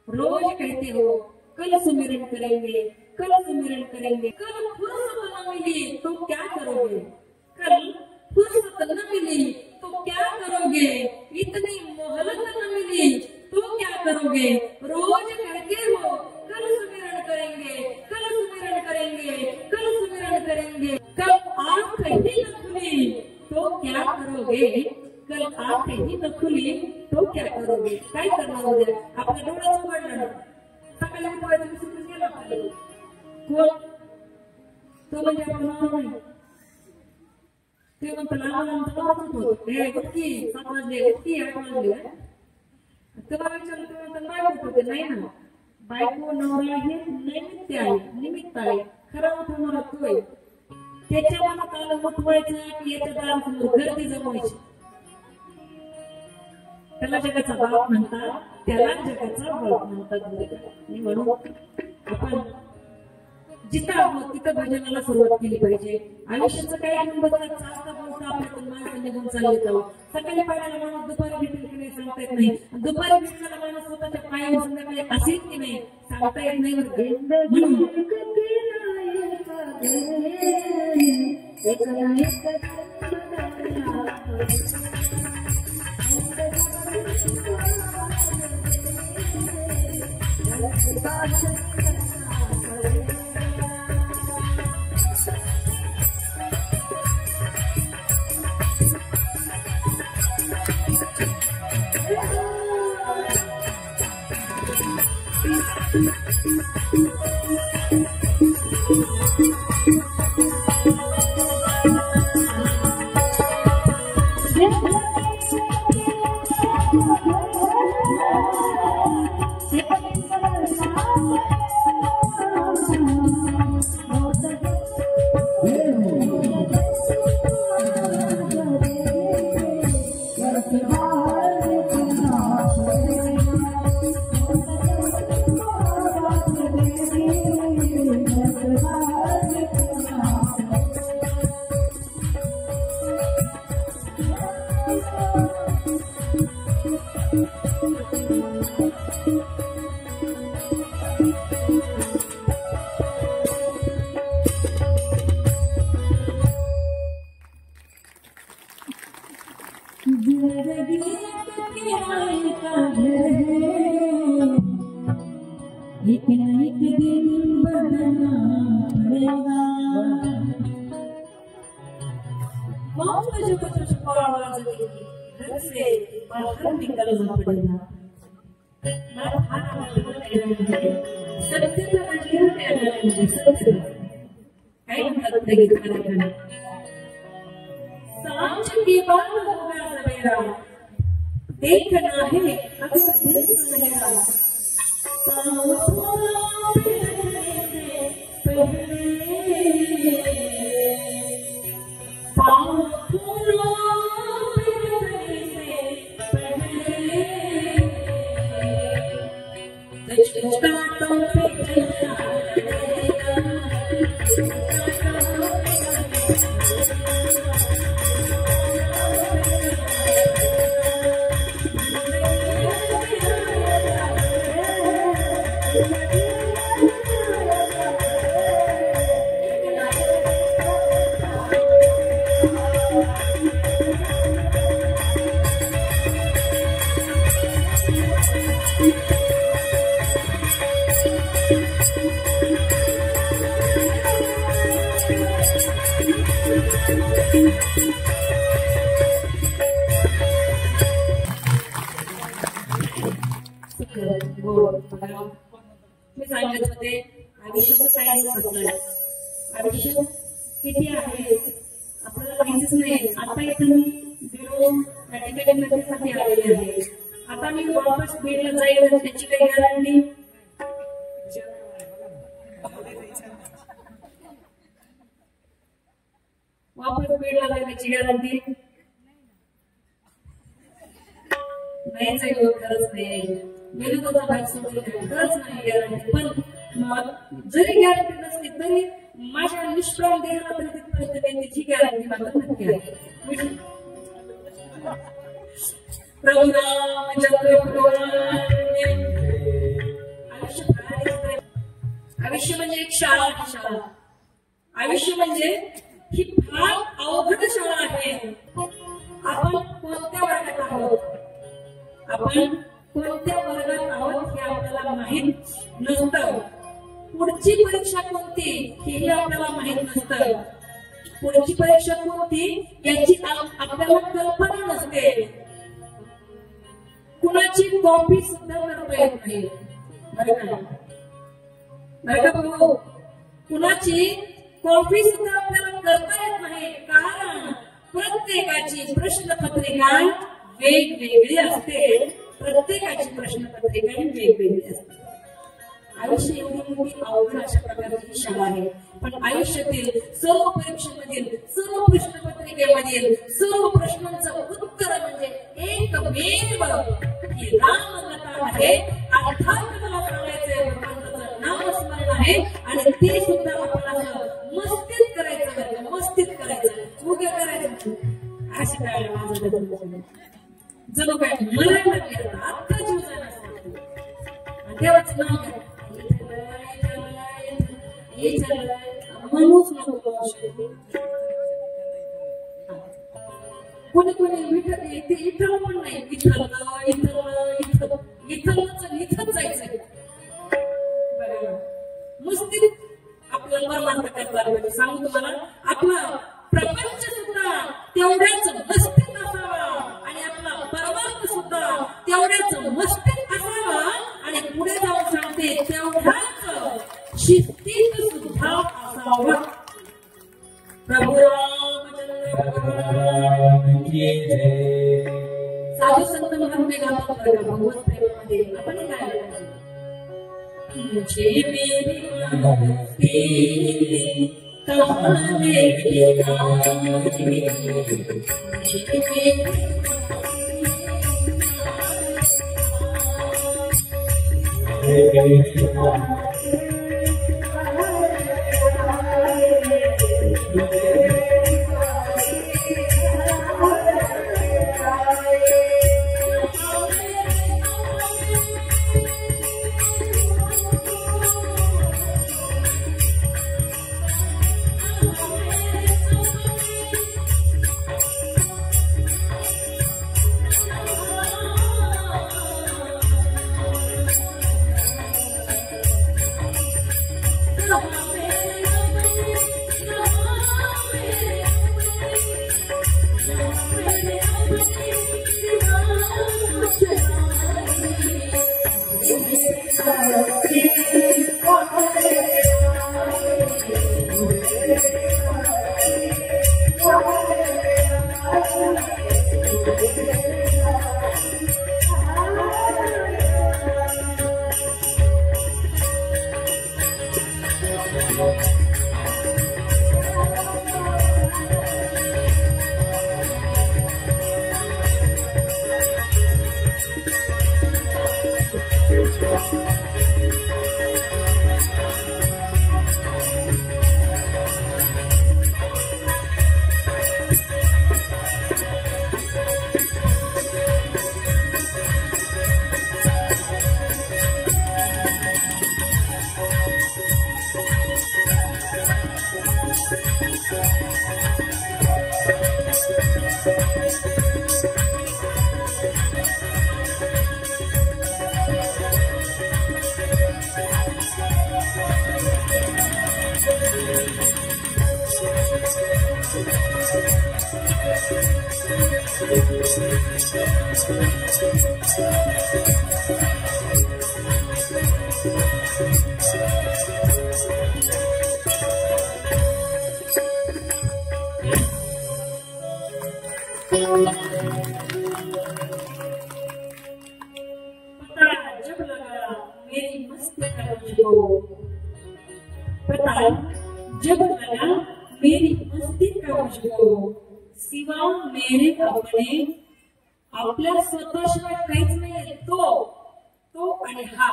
[SPEAKER 1] रोज कहते हो कल सुमिरन करेंगे, कल सुमिरन करेंगे, कल फुर्सत न मिली तो क्या करोगे, कल फुर्सत न मिली तो क्या करोगे, इतनी मोहलत न मिली तो क्या करोगे. रोज कहते हो कल सुमिरन करेंगे, कल सुमिरन करेंगे, कल सुमिरन करेंगे, कल आंख ही न खुली तो क्या करोगे, कल आंख ही न खुली तो क्या करोगे. काय करणार उद्या? आपल्या डोळ्याच उघडणार, सकाळी उठवायचं विसरून गेला आपल्याला. कोण तो? म्हणजे आपण नाही. ते म्हणतो लहान होतो हे उठकी 7 वाजले, उठकी 8 वाजले. तेव्हा विचारलं ते म्हणतात नाही उठतो ते. नाही ना, बायको नवरा हे नैमित्य आहे, निमित्त आहे. खरा उठवणारा तो आहे. त्याच्या मनात आलं उठवायचं की याच्या दारासमोर गर्दी जमवायची. त्याला जगाचा बाप म्हणतात, त्याला जगाचा बाप म्हणतात. म्हणून आपण जिथं आहोत तिथं भजनाला सुरुवात केली पाहिजे. आयुष्याचं काय आपण बघतात चालता बोलता आपल्यातून माणसं निघून चालले जाऊ. सकाळी पाण्याला माणूस दुपारी भेटेल की नाही सांगता येत नाही. दुपारी भेटलेला माणूस स्वतःच्या पायावर संध्याकाळी असेल की नाही सांगता येत नाही. म्हणून मौन जो कुछ छुपा आवाज देगी घर से बाहर निकलना पड़ेगा। मैं खाना सबसे सबसे सांझ के बाद होगा सवेरा, देखना है अगर दिल सुनेगा। मी सांगत होते आयुष्याचं काय असणार, आयुष्य किती आहे आपल्याला माहितीच नाही। आता इथं मी मेडिकल मध्ये आलेले आहे, आता मी वापस बीडला जाईल त्याची काही गॅरंटी वापस बीडला जाण्याची गॅरंटी नाहीच आहे, खरंच नाही। मेरी तो भाग सोडून खरंच नाही गॅरंटी, पण जरी गॅरंटी नसली तरी माझ्या निष्प्राण देहाला तरी तिथपर्यंत त्याची गॅरंटी मात्र नक्की आहे। प्रभू रामचंद्र भगवान आयुष्य म्हणजे एक शाळा, आयुष्य म्हणजे ही फार अवघड शाळा आहे। आपण कोणत्या वर्गात आहोत, आपण कोणत्या वर्गात आहोत हे आपल्याला माहित नसतं। पुढची परीक्षा कोणती हेही आपल्याला माहित नसतं, पुढची परीक्षा कोणती याची आपल्याला कल्पना नसते। कुणाची कॉपी सुद्धा करता येत नाही, बरं का भाऊ, कुणाची कॉपी सुद्धा आपल्याला करता येत नाही, कारण प्रत्येकाची प्रश्नपत्रिका वेगवेगळी असते, प्रत्येकाची प्रश्नपत्रिका वेगवेगळी असते। आयुष्य एवढी मोठी अवघड अशा प्रकारची शाळा आहे, पण आयुष्यातील सर्व परीक्षेमधील सर्व प्रश्नपत्रिकेमधील सर्व प्रश्नांचं उत्तर म्हणजे एकमेव ही रामकथा आहे। अर्थात मला सांगायचंय भगवंताचं नामस्मरण आहे आणि ते सुद्धा आपल्याला मस्तीत करायचं, मस्तीत करायचं, उद्या करायचं अशी काय माझं जणू काय मला आता जीव जाणार देवाचं नाव घ्या म्हणूच नको। कोणी कोणी विठ्ठल इथं पण नाही, इथं इथंच जायचंय मस्तीत आपल्याला परमार्थ करता। म्हणजे सांगू तुम्हाला आपला प्रपंच सुद्धा तेवढ्याच मस्तीत असावा आणि आपला परमार्थ सुद्धा तेवढ्याच मस्तीत असावा आणि पुढे जाऊन सांगते तेवढ्याच शिस्तीत सुद्धा असावा। प्रभू रामचंद्र भगवान की जय। साधू संत महात्मे गातात बघा भगवत प्रेमामध्ये आपण काय करायचं, मुझे मेरी मस्ती कहाने जब लगा मेरी मस्ती का मुझको पता, जब लगा मेरी मस्ती का मुझको सिवा मेरे अपने आपल्या स्वतःशिवाय काहीच नाहीये. तो आणि हा,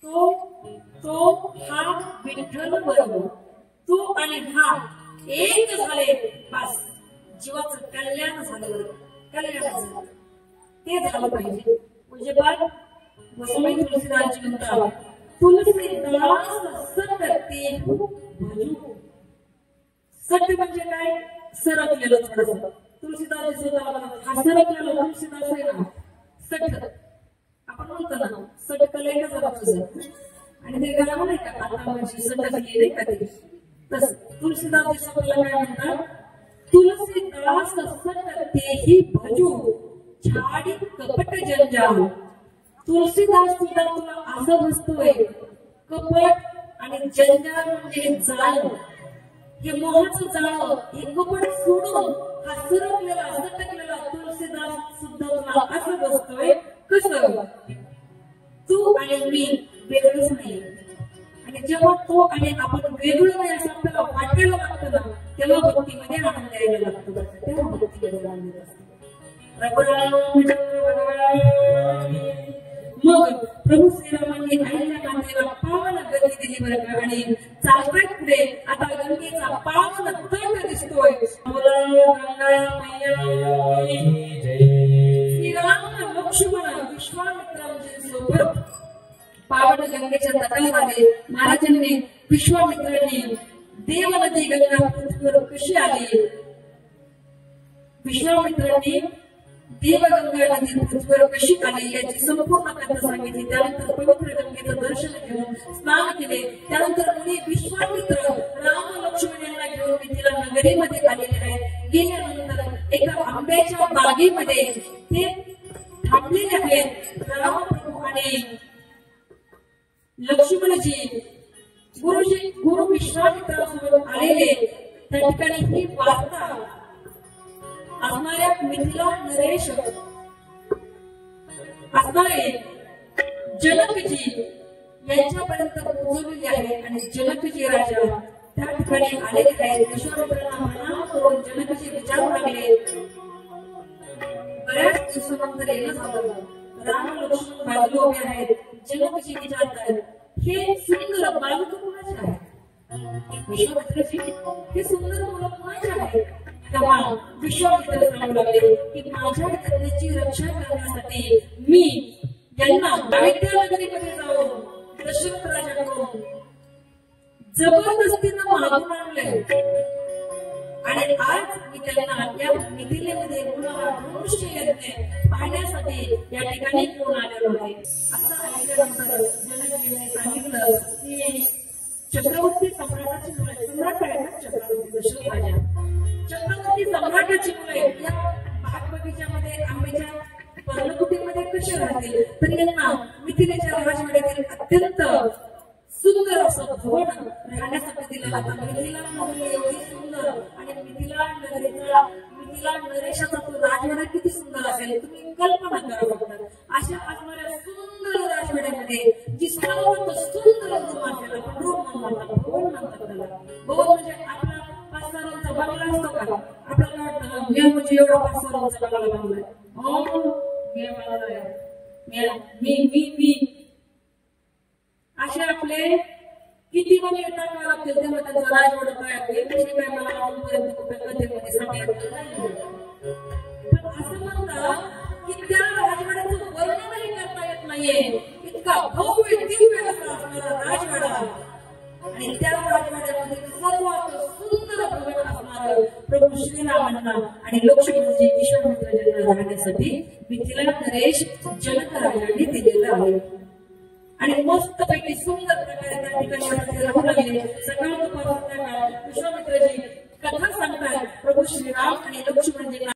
[SPEAKER 1] तो हा विठ्ठल बरोबर, तो आणि हा एक झाले, बस जीवाचं कल्याण झालं. कल्याण ते झालं पाहिजे. म्हणजे बघ वसुबाई तुलसीदासजी म्हणतात, तुलसीदास सत ते भजू. सत्य म्हणजे काय? सरकलेलं थोडंसं. तुलसीदास स्वतःला म्हणतात हा सरकलेला तुलसीदास आहे ना, सट. आपण म्हणतो ना सट कलय का जरा तुझं, आणि ते गाणं नाही का, आता माझी सट झाली नाही का ते, तसं तुलसीदास स्वतःला काय म्हणतात, तुलसीदास सत तेही भजू छाडी कपट जंजाल. तुलसीदास सुद्धा तुला असं बसतोय, कपट आणि जंजाल म्हणजे जाळ, हे मोहाचं जाळ, हे कपट सोडून हा सरकलेला सटकलेला तुलसीदास सुद्धा तुला असं बसतोय. कसं? तू आणि मी वेगळंच नाही. आणि जेव्हा तो आणि आपण वेगळं नाही असं आपल्याला वाटायला लागतं ना, तेव्हा भक्तीमध्ये आनंद यायला लागतो. तेव्हा भक्तीमध्ये आनंद असतो. मग प्रभू श्रीरामांनी अहिल्या मातेला पावन गती दिली बरं का. आणि चालतोय पुढे, आता गंगेचा पावन तट दिसतोय. श्रीराम लक्ष्मण विश्वामित्रांच्या सोबत पावन गंगेच्या तटावर आले. महाराजांनी विश्वामित्रांनी देव नदी गंगा पृथ्वीवर कशी आली, विश्वामित्रांनी देवगंगा नदी पृथ्वीवर कशी आली याची संपूर्ण कथा सांगितली. त्यानंतर पवित्र गंगेचं दर्शन घेऊन स्नान केले. त्यानंतर मुनी विश्वामित्र राम लक्ष्मण यांना घेऊन मिथिला नगरीमध्ये आलेले आहेत. गेल्यानंतर एका आंब्याच्या बागेमध्ये ते थांबलेले आहेत. रामप्रभू आणि लक्ष्मणजी गुरु विश्वामित्रासोबत आलेले. त्या ठिकाणी ही वार्ता असणाऱ्या मिथिला नरेश असणारे जनकजी यांच्यापर्यंत पोहोचलेले आहे. आणि जनकजी राजा त्या ठिकाणी आलेले आहेत. विश्वामित्रांना प्रणाम करून जनकजी विचारू लागले. बऱ्याच दिवसानंतर येणं झालं. राम लक्ष्मण बाजूला उभे आहेत. जनकजी विचारतात, हे सुंदर बालक कोणाचे आहे? विश्वामित्रजी, हे सुंदर मुलं कोणाचे आहे? तेव्हा विश्वामित्र सांगू लागले की माझ्या कन्येची रक्षा करण्यासाठी मी यांना अयोध्या नगरीमध्ये जाऊन दशरथ राजाकडून जबरदस्तीनं मागून आणले. आणि आज मी त्यांना या मिथिलेमध्ये मनुष्य यज्ञ पाहण्यासाठी या ठिकाणी घेऊन आलेलो आहे. असं ऐकल्यानंतर जनकजीने सांगितलं की चक्रवर्ती सम्राटाची मुले, सम्राट आहे ना चक्रवर्ती दशरथ राजा, चक्रवर्ती सम्राटाची मुले या बाग बगीच्यामध्ये आंब्याच्या पर्णकुटीमध्ये कशी राहतील? तर यांना मिथिलेच्या राजवाड्यातील अत्यंत सुंदर असं भवन राहण्यासाठी दिलं. आता मिथिला नगरी एवढी सुंदर आणि मिथिला तिला नरेशाचा तो राजवाडा किती सुंदर असेल तुम्ही कल्पना करा फक्त. अशा असणाऱ्या सुंदर राजवाड्यामध्ये जी सर्वात सुंदर रूम असेल आपण रूम म्हणतात भवन म्हणतात त्याला. भवन म्हणजे आपला 5-6 रूमचा बंगला असतो का आपल्याला वाटतं मी म्हणजे एवढा 5-6 रूमचा बंगला बांधलाय. मी असे आपले किती पण येतात का लागतील तेव्हा त्यांचा राजवाडा तयार होईल. तशी काय मला अजूनपर्यंत कुठे कथेमध्ये सांगितलं नाही. पण असं म्हणतात की त्या राजवाड्याचं वर्णनही करता येत नाहीये. इतका भव्य दिव्य असा असणारा राजवाडा आणि त्या राजवाड्यामध्ये सर्वात सुंदर भवन असणारं प्रभू श्रीरामांना आणि लक्ष्मणजी विश्वामित्रांना राहण्यासाठी मिथिला नरेश जनक राजाने दिलेलं आहे. आणि मस्तपैकी सुंदर प्रकारे त्या ठिकाणी राहू लागले. सकाळ दुपार संध्याकाळ विश्वामित्रजी कथा सांगतात प्रभू श्रीराम आणि लक्ष्मणजींना